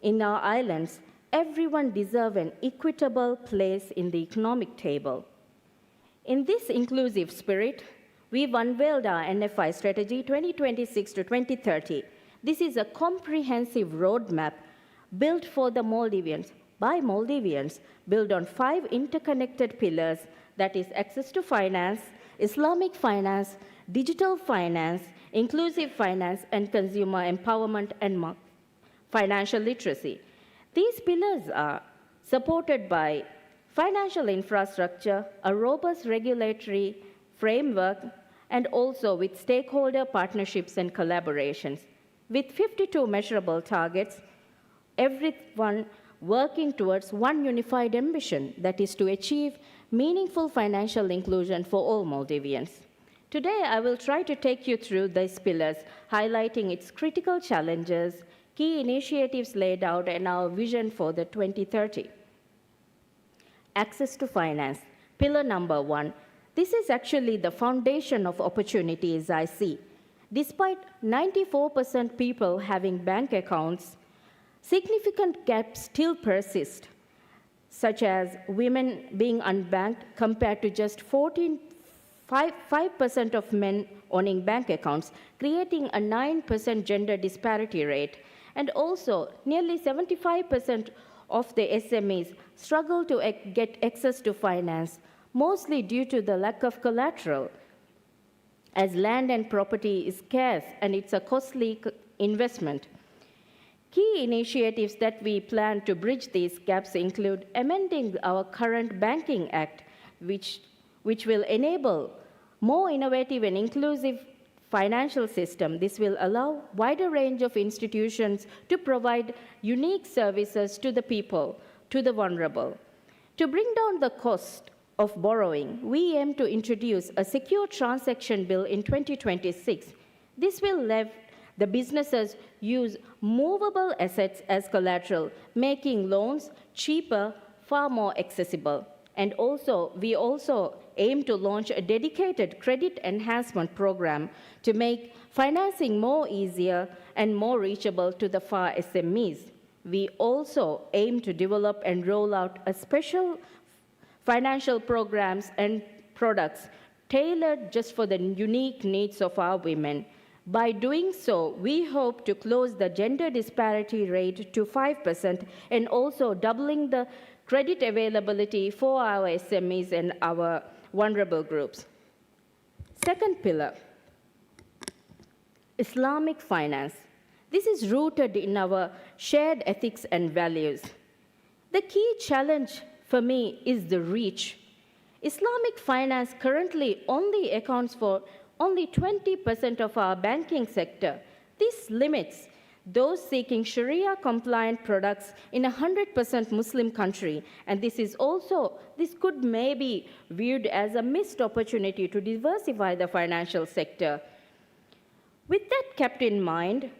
in our islands, everyone deserves an equitable place in the economic table. In this inclusive spirit, we've unveiled our NFI strategy 2026 to 2030. This is a comprehensive roadmap built for the Maldivians, by Maldivians, built on 5 interconnected pillars, that is access to finance, Islamic finance, digital finance, inclusive finance, and consumer empowerment and financial literacy. These pillars are supported by financial infrastructure, a robust regulatory framework, and also with stakeholder partnerships and collaborations. With 52 measurable targets, everyone working towards one unified ambition, that is to achieve meaningful financial inclusion for all Maldivians. Today, I will try to take you through these pillars, highlighting its critical challenges, key initiatives laid out, and our vision for the 2030. Access to finance, pillar number 1. This is actually the foundation of opportunities I see. Despite 94% people having bank accounts, significant gaps still persist, such as women being unbanked compared to just 5% of men owning bank accounts, creating a 9% gender disparity rate. And also, nearly 75% of the SMEs struggle to get access to finance, mostly due to the lack of collateral, as land and property is scarce and it's a costly investment. Key initiatives that we plan to bridge these gaps include amending our current Banking Act, which will enable more innovative and inclusive financial system. This will allow wider range of institutions to provide unique services to the people, to the vulnerable. To bring down the cost of borrowing, we aim to introduce a secure transaction bill in 2026. This will let the businesses use movable assets as collateral, making loans cheaper, far more accessible. And also, we also aim to launch a dedicated credit enhancement program to make financing more easier and more reachable to the far SMEs. We also aim to develop and roll out a special financial programs and products tailored just for the unique needs of our women. By doing so, we hope to close the gender disparity rate to 5% and also doubling the credit availability for our SMEs and our vulnerable groups. Second pillar, Islamic finance. This is rooted in our shared ethics and values. The key challenge for me is the reach. Islamic finance currently only accounts for only 20% of our banking sector. This limits those seeking Sharia-compliant products in a 100% Muslim country, and this could maybe viewed as a missed opportunity to diversify the financial sector. With that kept in mind,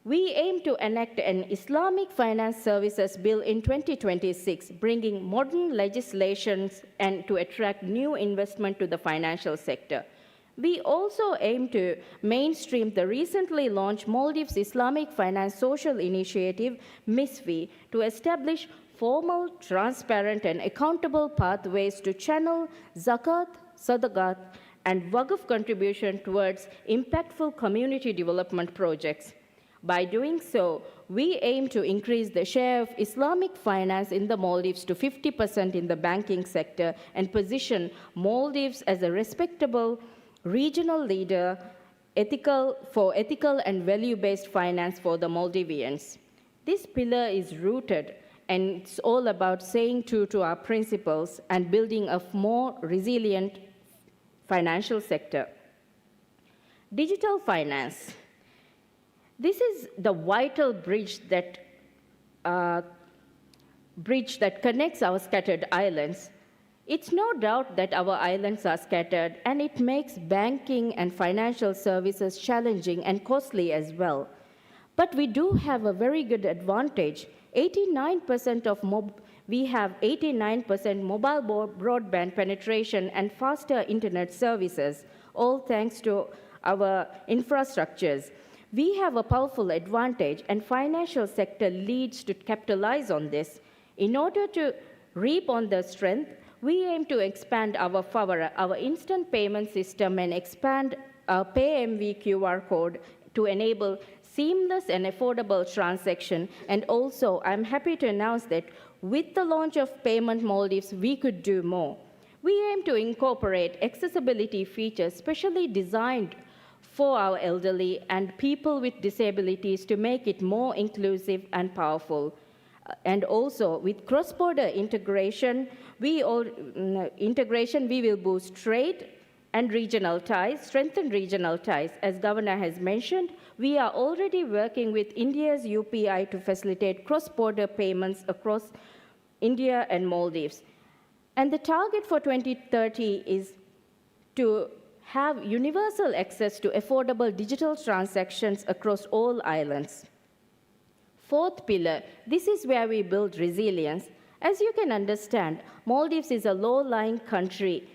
we aim to enact an Islamic Finance Services Bill in 2026, bringing modern legislations and to attract new investment to the financial sector. We also aim to mainstream the recently launched Maldives Islamic Finance Social Initiative, MISFI, to establish formal, transparent, and accountable pathways to channel zakat, sadaqat, and waqf contribution towards impactful community development projects. By doing so, we aim to increase the share of Islamic finance in the Maldives to 50% in the banking sector and position Maldives as a respectable regional leader for ethical and value-based finance for the Maldivians. This pillar is rooted, and it's all about saying true to our principles and building a more resilient financial sector. Digital finance. This is the vital bridge that connects our scattered islands. It's no doubt that our islands are scattered, and it makes banking and financial services challenging and costly as well. But we do have a very good advantage. We have 89% mobile broadband penetration and faster internet services, all thanks to our infrastructures. We have a powerful advantage, and financial sector leads to capitalize on this. In order to reap on the strength, we aim to expand our Favara, our instant payment system, and expand our PayMV QR code to enable seamless and affordable transaction. And also, I'm happy to announce that with the launch of Payment Maldives, we could do more. We aim to incorporate accessibility features specially designed for our elderly and people with disabilities to make it more inclusive and powerful. And also, with cross-border integration, we will boost trade and regional ties, strengthen regional ties. As Governor has mentioned, we are already working with India's UPI to facilitate cross-border payments across India and Maldives. And the target for 2030 is to have universal access to affordable digital transactions across all islands. Fourth pillar, this is where we build resilience. As you can understand, Maldives is a low-lying country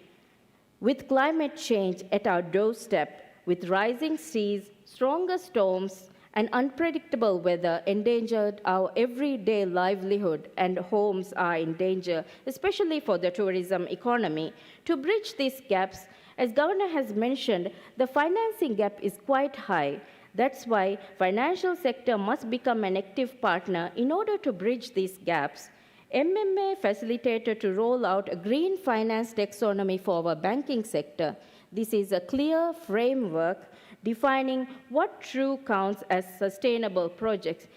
with climate change at our doorstep, with rising seas, stronger storms, and unpredictable weather endangered our everyday livelihood, and homes are in danger, especially for the tourism economy. To bridge these gaps, as Governor has mentioned, the financing gap is quite high. That's why financial sector must become an active partner in order to bridge these gaps. MMA facilitated to roll out a green finance taxonomy for our banking sector. This is a clear framework defining what true counts as sustainable projects.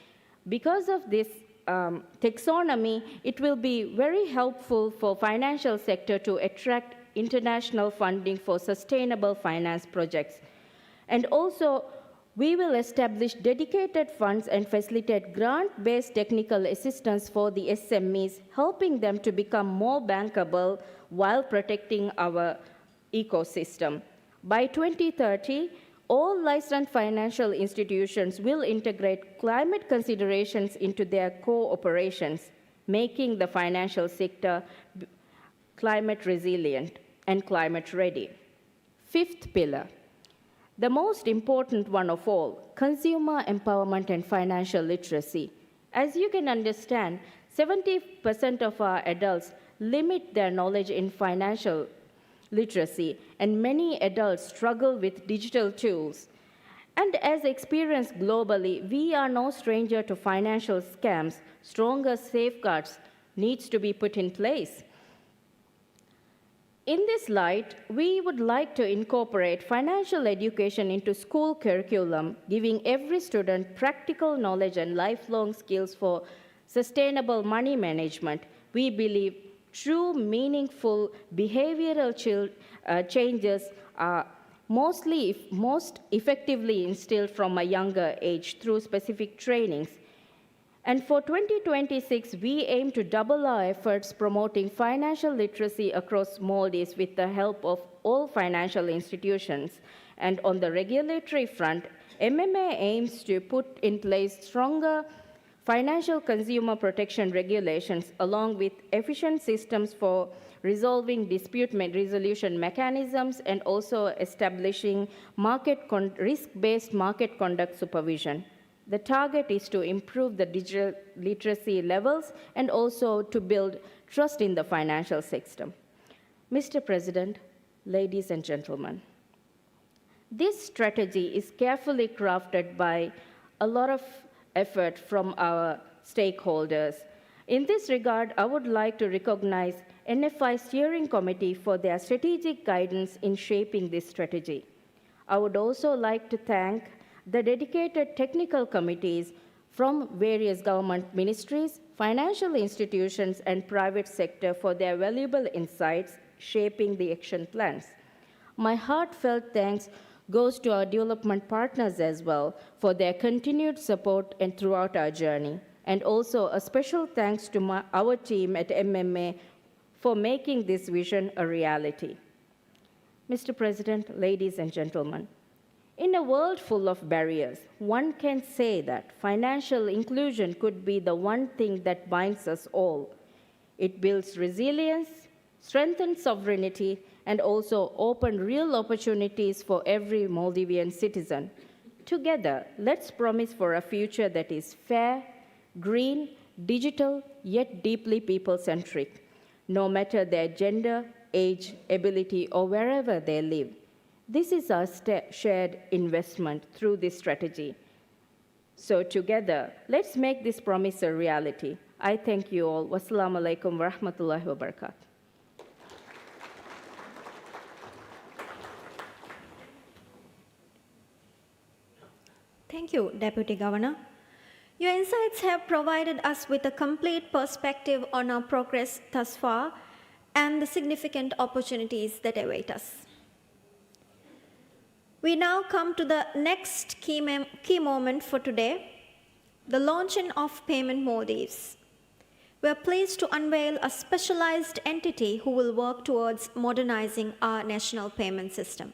Because of this taxonomy, it will be very helpful for financial sector to attract international funding for sustainable finance projects. And also, we will establish dedicated funds and facilitate grant-based technical assistance for the SMEs, helping them to become more bankable while protecting our ecosystem. By 2030, all licensed financial institutions will integrate climate considerations into their core operations, making the financial sector climate resilient and climate ready. Fifth pillar, the most important one of all, consumer empowerment and financial literacy. As you can understand, 70% of our adults limit their knowledge in financial literacy, and many adults struggle with digital tools. And as experienced globally, we are no stranger to financial scams. Stronger safeguards needs to be put in place. In this light, we would like to incorporate financial education into school curriculum, giving every student practical knowledge and lifelong skills for sustainable money management. We believe true, meaningful behavioral changes are most effectively instilled from a younger age through specific trainings. And for 2026, we aim to double our efforts promoting financial literacy across Maldives with the help of all financial institutions. And on the regulatory front, MMA aims to put in place stronger financial consumer protection regulations along with efficient systems for resolving dispute resolution mechanisms and also establishing risk-based market conduct supervision. The target is to improve the digital literacy levels and also to build trust in the financial system. Mr. President, ladies and gentlemen, this strategy is carefully crafted by a lot of effort from our stakeholders. In this regard, I would like to recognize NFI Steering Committee for their strategic guidance in shaping this strategy. I would also like to thank the dedicated technical committees from various government ministries, financial institutions, and private sector for their valuable insights shaping the action plans. My heartfelt thanks goes to our development partners as well for their continued support and throughout our journey. And also a special thanks to our team at MMA for making this vision a reality. Mr. President, ladies and gentlemen, in a world full of barriers, one can say that financial inclusion could be the one thing that binds us all. It builds resilience, strengthens sovereignty, and also open real opportunities for every Maldivian citizen. Together, let's promise for a future that is fair, green, digital, yet deeply people-centric, no matter their gender, age, ability, or wherever they live. This is our shared investment through this strategy. So together, let's make this promise a reality. I thank you all. Wassalamu alaikum wa rahmatullahi wa barakatuh. Thank you, Deputy Governor. Your insights have provided us with a complete perspective on our progress thus far and the significant opportunities that await us. We now come to the next key moment for today, the launching of Payment Maldives. We are pleased to unveil a specialized entity who will work towards modernizing our national payment system.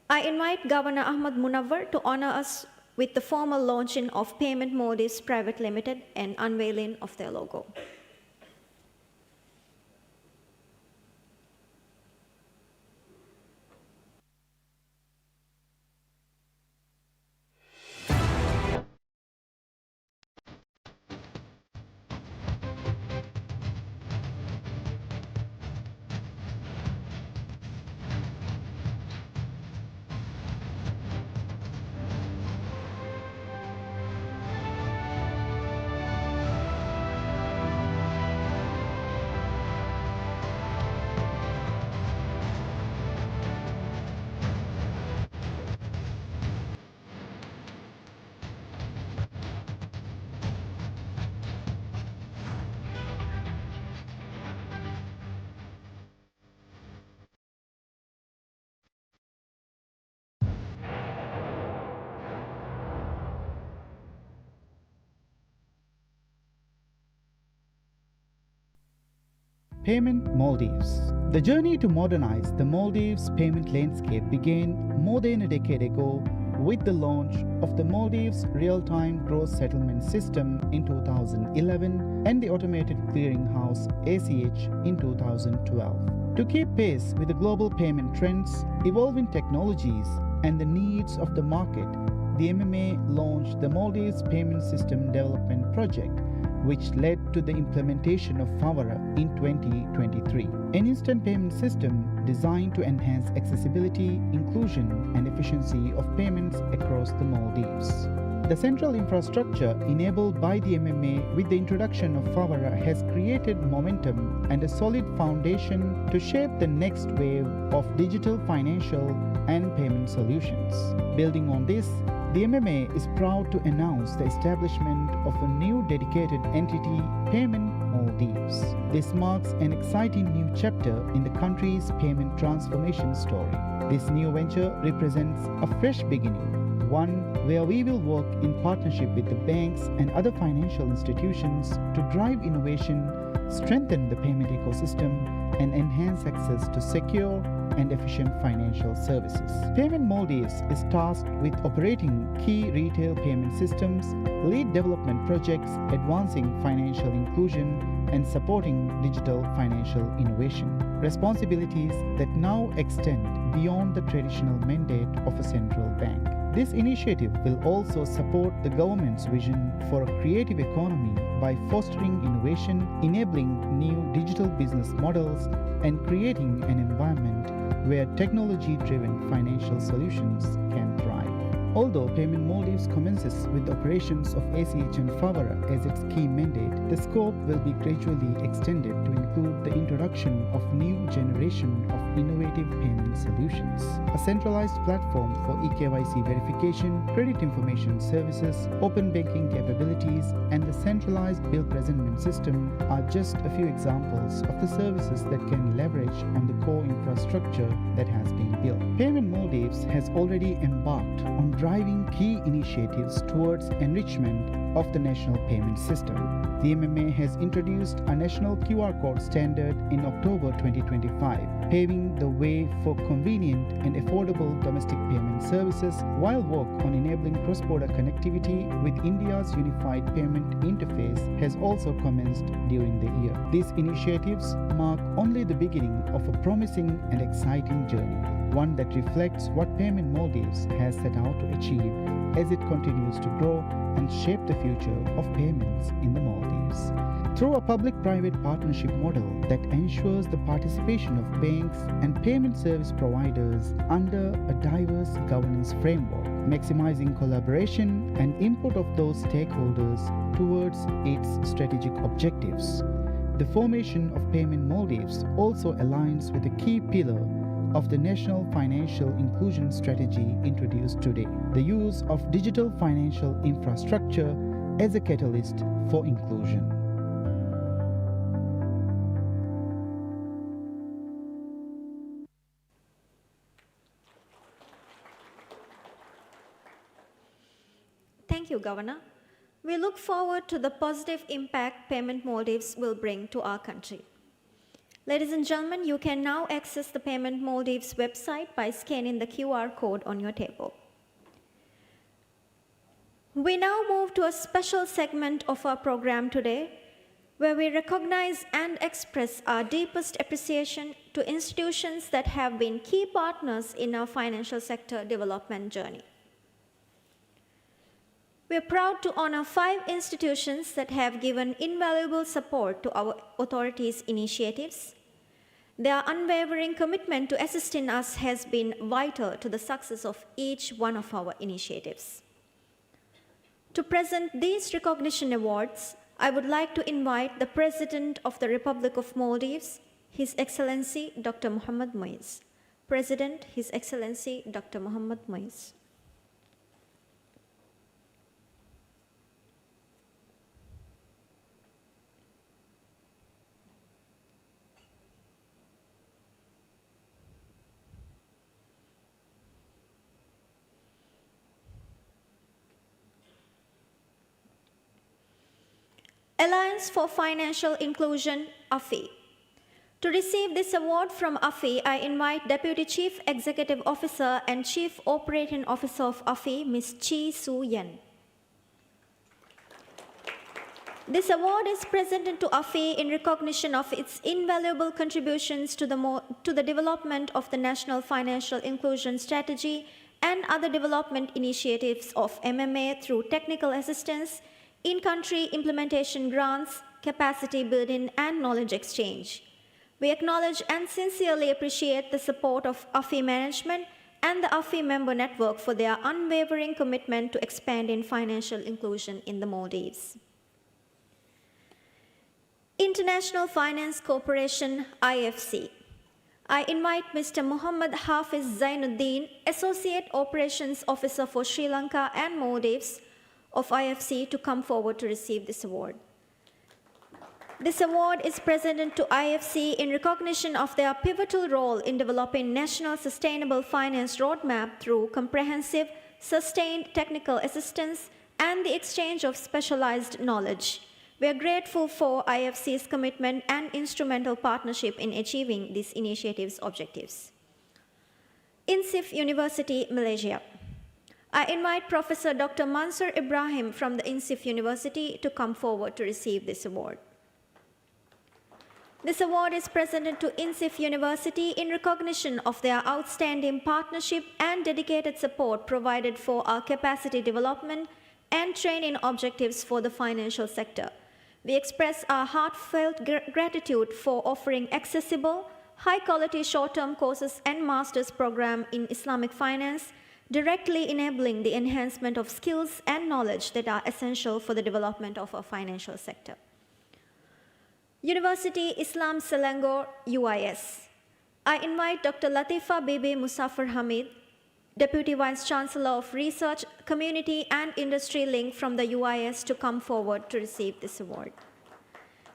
I invite Governor Ahmad Munawar to honor us with the formal launching of Payment Maldives Private Limited and unveiling of their logo. Payment Maldives. The journey to modernize the Maldives payment landscape began more than a decade ago with the launch of the Maldives Real-Time Gross Settlement System in 2011 and the Automated Clearinghouse ACH in 2012. To keep pace with the global payment trends, evolving technologies, and the needs of the market, the MMA launched the Maldives Payment System Development Project, which led to the implementation of Favara in 2023, an instant payment system designed to enhance accessibility, inclusion, and efficiency of payments across the Maldives. The central infrastructure enabled by the MMA with the introduction of Favara has created momentum and a solid foundation to shape the next wave of digital financial and payment solutions. Building on this, the MMA is proud to announce the establishment of a new dedicated entity, Payment Maldives. This marks an exciting new chapter in the country's payment transformation story. This new venture represents a fresh beginning, one where we will work in partnership with the banks and other financial institutions to drive innovation, strengthen the payment ecosystem, and enhance access to secure, and efficient financial services. Payment Maldives is tasked with operating key retail payment systems, lead development projects, advancing financial inclusion, and supporting digital financial innovation. Responsibilities that now extend beyond the traditional mandate of a central bank. This initiative will also support the government's vision for a creative economy by fostering innovation, enabling new digital business models, and creating an environment where technology-driven financial solutions can thrive. Although Payment Maldives commences with operations of ACH and Favara as its key mandate, the scope will be gradually extended to include the introduction of new generation of innovative payment solutions. A centralized platform for eKYC verification, credit information services, open banking capabilities, and the centralized bill presentment system are just a few examples of the services that can leverage on the core infrastructure that has been built. Payment Maldives has already embarked on driving key initiatives towards enrichment of the national payment system. The MMA has introduced a national QR code standard in October 2025, paving the way for convenient and affordable domestic payment services, while work on enabling cross-border connectivity with India's unified payment interface has also commenced during the year. These initiatives mark only the beginning of a promising and exciting journey, one that reflects what Payment Maldives has set out to achieve as it continues to grow and shape the future of payments in the Maldives. Through a public-private partnership model that ensures the participation of banks and payment service providers under a diverse governance framework, maximizing collaboration and input of those stakeholders towards its strategic objectives. The formation of Payment Maldives also aligns with a key pillar of the National Financial Inclusion Strategy introduced today, the use of digital financial infrastructure as a catalyst for inclusion. Thank you, Governor. We look forward to the positive impact Payment Maldives will bring to our country. Ladies and gentlemen, you can now access the Payment Maldives website by scanning the QR code on your table. We now move to a special segment of our program today, where we recognize and express our deepest appreciation to institutions that have been key partners in our financial sector development journey. We are proud to honor 5 institutions that have given invaluable support to our authorities' initiatives. Their unwavering commitment to assisting us has been vital to the success of each one of our initiatives. To present these recognition awards, I would like to invite the President of the Republic of Maldives, His Excellency Dr. Mohammed Moiz. President, His Excellency Dr. Mohammed Moiz. Alliance for Financial Inclusion, AFI. To receive this award from AFI, I invite Deputy Chief Executive Officer and Chief Operating Officer of AFI, Ms. Chi Su Yen. This award is presented to AFI in recognition of its invaluable contributions to the development of the National Financial Inclusion Strategy and other development initiatives of MMA through technical assistance, in-country implementation grants, capacity building, and knowledge exchange. We acknowledge and sincerely appreciate the support of AFI management and the AFI member network for their unwavering commitment to expanding financial inclusion in the Maldives. International Finance Corporation, IFC. I invite Mr. Muhammad Hafiz Zainuddin, Associate Operations Officer for Sri Lanka and Maldives of IFC, to come forward to receive this award. This award is presented to IFC in recognition of their pivotal role in developing national sustainable finance roadmap through comprehensive, sustained technical assistance and the exchange of specialized knowledge. We are grateful for IFC's commitment and instrumental partnership in achieving this initiative's objectives. INSIF University, Malaysia. I invite Professor Dr. Mansur Ibrahim from the INSIF University to come forward to receive this award. This award is presented to INSIF University in recognition of their outstanding partnership and dedicated support provided for our capacity development and training objectives for the financial sector. We express our heartfelt gratitude for offering accessible, high-quality short-term courses and master's program in Islamic finance, directly enabling the enhancement of skills and knowledge that are essential for the development of our financial sector. University Islam Selangor, UIS. I invite Dr. Latifa Bibi Musaffar Hamid, Deputy Vice Chancellor of Research, Community and Industry Link from the UIS to come forward to receive this award.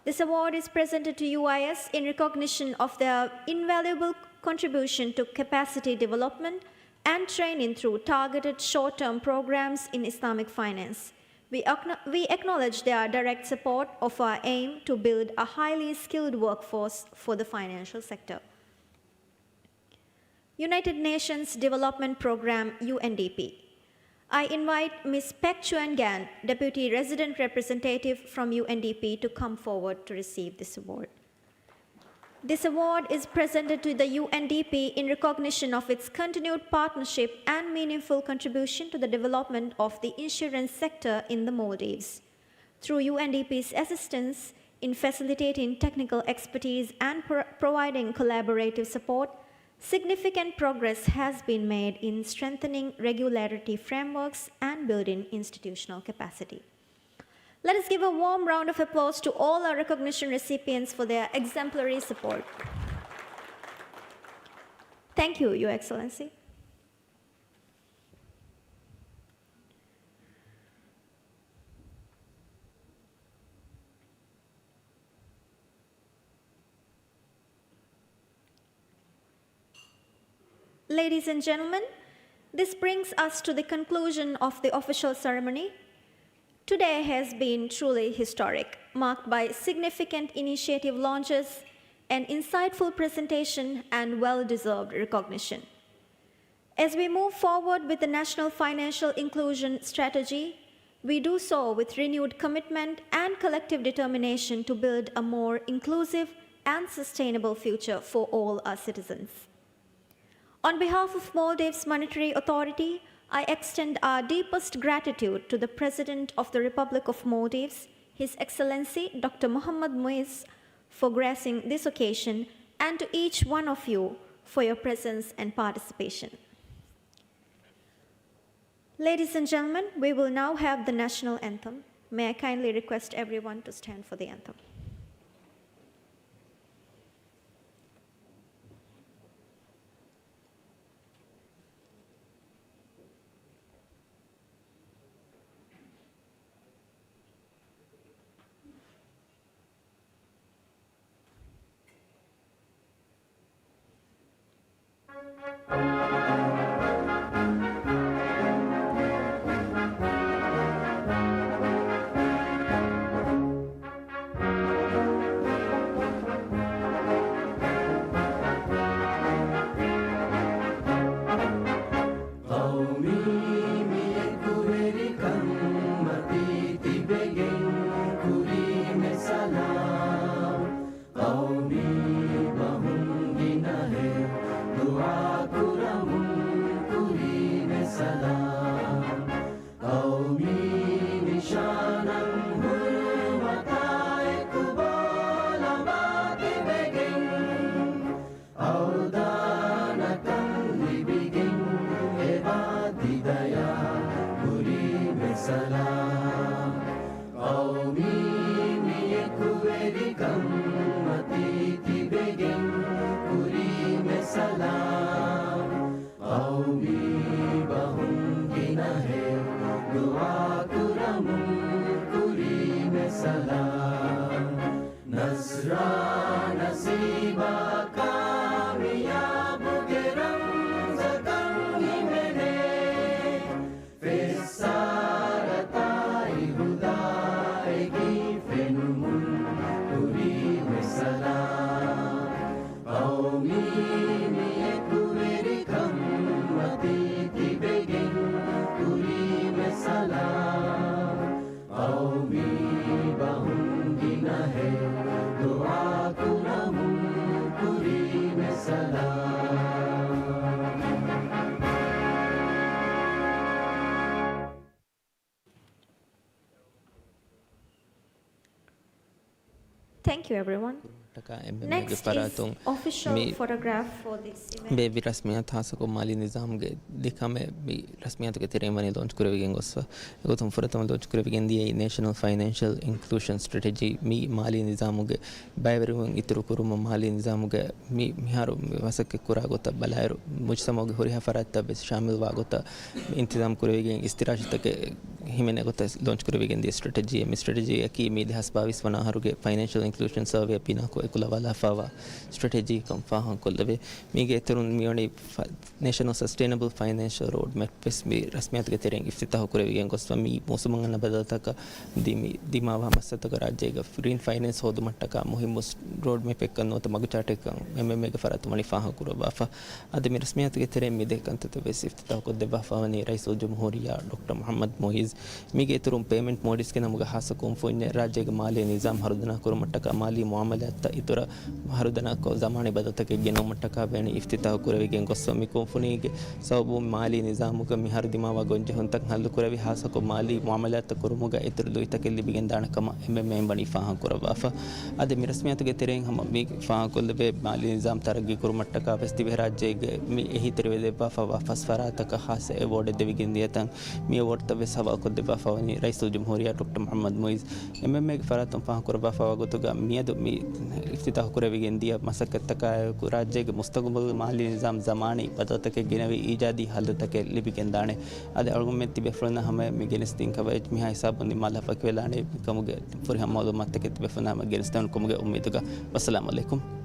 This award is presented to UIS in recognition of their invaluable contribution to capacity development and training through targeted short-term programs in Islamic finance. We acknowledge their direct support of our aim to build a highly skilled workforce for the financial sector. United Nations Development Programme, UNDP. I invite Ms. Pek Chuan Gan, Deputy Resident Representative from UNDP, to come forward to receive this award. This award is presented to the UNDP in recognition of its continued partnership and meaningful contribution to the development of the insurance sector in the Maldives. Through UNDP's assistance in facilitating technical expertise and providing collaborative support, significant progress has been made in strengthening regulatory frameworks and building institutional capacity. Let us give a warm round of applause to all our recognition recipients for their exemplary support. Thank you, Your Excellency. Ladies and gentlemen, this brings us to the conclusion of the official ceremony. Today has been truly historic, marked by significant initiative launches, an insightful presentation, and well-deserved recognition. As we move forward with the National Financial Inclusion Strategy, we do so with renewed commitment and collective determination to build a more inclusive and sustainable future for all our citizens. On behalf of Maldives Monetary Authority, I extend our deepest gratitude to the President of the Republic of Maldives, His Excellency Dr. Muhammad Muiz, for gracing this occasion, and to each one of you for your presence and participation. Ladies and gentlemen, we will now have the national anthem. May I kindly request everyone to stand for the anthem. Thank you, everyone. Next is official photograph for this event. ಬೇಬಿ ರಸ್ಮಿಯಾತ್ ಹಾಸಕು ಮಾಲಿ ನಿಜಾಮ್ಗೆ ದಿಖಾಮೆ ಬಿ ರಸ್ಮಿಯಾತ್ಗೆ ತೆರೆಮನೆ launch ಕುರವಿಗೆ ಗೊಸ್ವ ಗೊತ್ತಂ ಫುರತಮ ಲಾಂಚ್ ಕುರವಿಗೆ the national financial inclusion strategy ಮಿ ಮಾಲಿ ನಿಜಾಮ್ಗೆ ಬೈವರು ಇತರು ಕುರುಮ ಮಾಲಿ ನಿಜಾಮ್ಗೆ ಮಿ ಮಿಹಾರು ವಸಕ್ಕೆ ಕುರ ಗೊತ್ತ ಬಲಾಯರು ಮುಜ್ತಮೋಗೆ ಹುರಿ ಹಫರತ್ತ ಬೆಸ್ ಶಾಮಿಲ್ ವಾಗೊತ್ತ ಇಂತಿಜಾಮ್ ಕುರವಿಗೆ ಇಸ್ತಿರಾಜಿತಕ್ಕೆ ಹಿಮೆನೆ ಗೊತ್ತ ಲಾಂಚ್ ಕುರವಿಗೆ ದಿ ಸ್ಟ್ರಾಟಜಿ ಅಕಿ ಮಿ ದಹಸ್ 22 ವನಹರುಗೆ ಫೈನಾನ್ಷಿಯಲ್ ಇನ್ಕ್ಲೂಷನ್ ಸರ್ವೆ ಪಿನಾಕೋ ಎಕುಲವಾಲ ಫಾವಾ ಸ್ಟ್ರಾಟಜಿ ಕಂ ಫಾಹಂ ಕೊಲ್ಲವೆ ಮೀಗೆ ತರುಣ್ ಮಿಯೋಣಿ national sustainable financial road map ಪೆಸ್ ಮಿ ರಸ್ಮಿಯಾತ್ಗೆ ತೆರೆಂಗೆ ಇಫ್ತಿತಾಹ ಕುರವಿಗೆ ಗೊಸ್ವ ಮಿ ಮೋಸಮಂಗನ ಬದಲತಕ ದಿಮಾವಾ ಮಸ್ತಕ ರಾಜ್ಯಗ ಗ್ರೀನ್ ಫೈನಾನ್ಸ್ ಹೋದು ಮಟ್ಟಕ ಮುಹಿಮ್ ರೋಡ್ ಮ್ಯಾಪ್ ಎಕ್ಕನ್ನು ತ ಮಗುಚಾಟೆಕ ಎಂಎಂಎಗೆ ಫರತ್ ಮಣಿ ಫಾಹ ಕುರಬಾಫ ಅದೆ ಮಿ ರಸ್ಮಿಯಾತ್ಗೆ ತೆರೆ ಮಿ ದೇಕಂತ ಬೆಸ್ ಇಫ್ತಿತಾಹ ಕೊದ್ದೆ ಬಾಫಾವನಿ ರೈಸುಲ್ ಜುಮ್ಹೂರಿಯಾ ಡಾಕ್ಟರ್ ಮೊಹಮ್ಮದ್ ಮೊಯಿಜ್ ಮೀಗೆ ತರುಣ್ ಪೇಮೆಂಟ್ ಮೋಡಿಸ್ಗೆ ನಮಗೆ ಹಾಸಕೋಂ ಫೋನ್ನೆ ರಾಜ್ಯಗ ಮಾಲಿ ನಿಜಾಮ್ ಹರುದನ ಕುರು ಮಟ್ಟಕ ಮಾಲಿ ಮುಆಮಲಾತ್ ಇತರ ಹರುದನ ಕೋ ಜಮಾನೆ ಬದತಕ್ಕೆ ಗೆನೋ ಮಟ್ಟಕ ಬೇನೆ ಇಫ್ತಿತಾಹ ಕುರವಿಗೆ ಗೊಸ್ವ ಮಿ ಕೋಂಫುನಿಗೆ ಸಬು ಮಾಲಿ ನಿಜಾಮುಗ ಮಿ ಹರ್ ದಿಮಾವ ಗೊಂಜೆ ಹೊಂತಕ್ ಹಲ್ಲು ಕುರವಿ ಹಾಸಕೋ ಮಾಲಿ ಮುಆಮಲಾತ್ ಕುರುಮುಗ ಇತರದು ಇತಕೆಲ್ಲಿ ಬಿಗೆನ್ ದಾಣಕಮ ಎಂಎಂಎಂ ಬಣಿ ಫಾಹ ಕುರಬಾಫ ಅದೆ ಮಿ ರಸ್ಮಿಯಾತ್ಗೆ ತೆರೆಂಗ್ ಹಮ ಮಿ ಫಾಹ ಕುಲ್ಲಬೆ ಮಾಲಿ ನಿಜಾಮ್ ತರಗಿ ಕುರು ಮಟ್ಟಕ ಬೆಸ್ತಿಬೆ ರಾಜ್ಯಗೆ ಮಿ ಎಹಿ ತೆರೆವೆ ಬಾಫ ವಾಫಸ್ ಫರಾತಕ ಖಾಸ ಅವಾರ್ಡ್ ದೆವಿಗಿನ್ ದಿಯತಂ ಮಿ ಅವಾರ್ಡ್ ತಬೆ ಸಬಾ ಕೊದ್ದೆ ಬಾಫವನಿ ರೈಸುಲ್ ಜುಮ್ಹೂರಿಯಾ ಡಾಕ್ಟರ್ ಮೊಹಮ್ಮದ್ ಮೊಯಿಜ್ ಎಂಎಂಎಗೆ ಫರಾತಂ ಫಾಹ ಕುರಬಾಫ ವಾಗೊತುಗ ಮಿಯದು ಮಿ ಇಫ್ತಿತಾಹ ಕುರವಿಗೆ ದಿಯ ಮಸಕತ್ತಕ ರಾಜ್ಯಗೆ ಮುಸ್ತಕಬಲ್ ಮಾಲಿ ನಿಜಾಮ್ ಜಮಾನಿ ಬದತಕ್ಕೆ ಗಿನವಿ ಈಜಾದಿ ಹಲ್ಲತಕ್ಕೆ ಲಿಬಿಗೆನ್ ದಾಣೆ ಅದೆ ಅಳ್ಗುಮೆತ್ತಿ ಬೆಫ್ರನ ಹಮೆ ಮಿ ಗೆನಿಸ್ತಿನ್ ಕವೆ ಮಿ ಹಿಸಾಬ್ ಬಂದಿ ಮಾಲ ಫಕ್ವೆಲಾಣೆ ಕಮುಗೆ ಫುರಿ ಹಮ್ಮದು ಮತ್ತಕ್ಕೆ ಬೆಫ್ರನ ಹಮೆ ಗೆನಿಸ್ತಾನ್ ಕಮುಗೆ ಉಮ್ಮೀದುಗ ಅಸ್ಸಲಾಮು ಅಲೈಕುಂ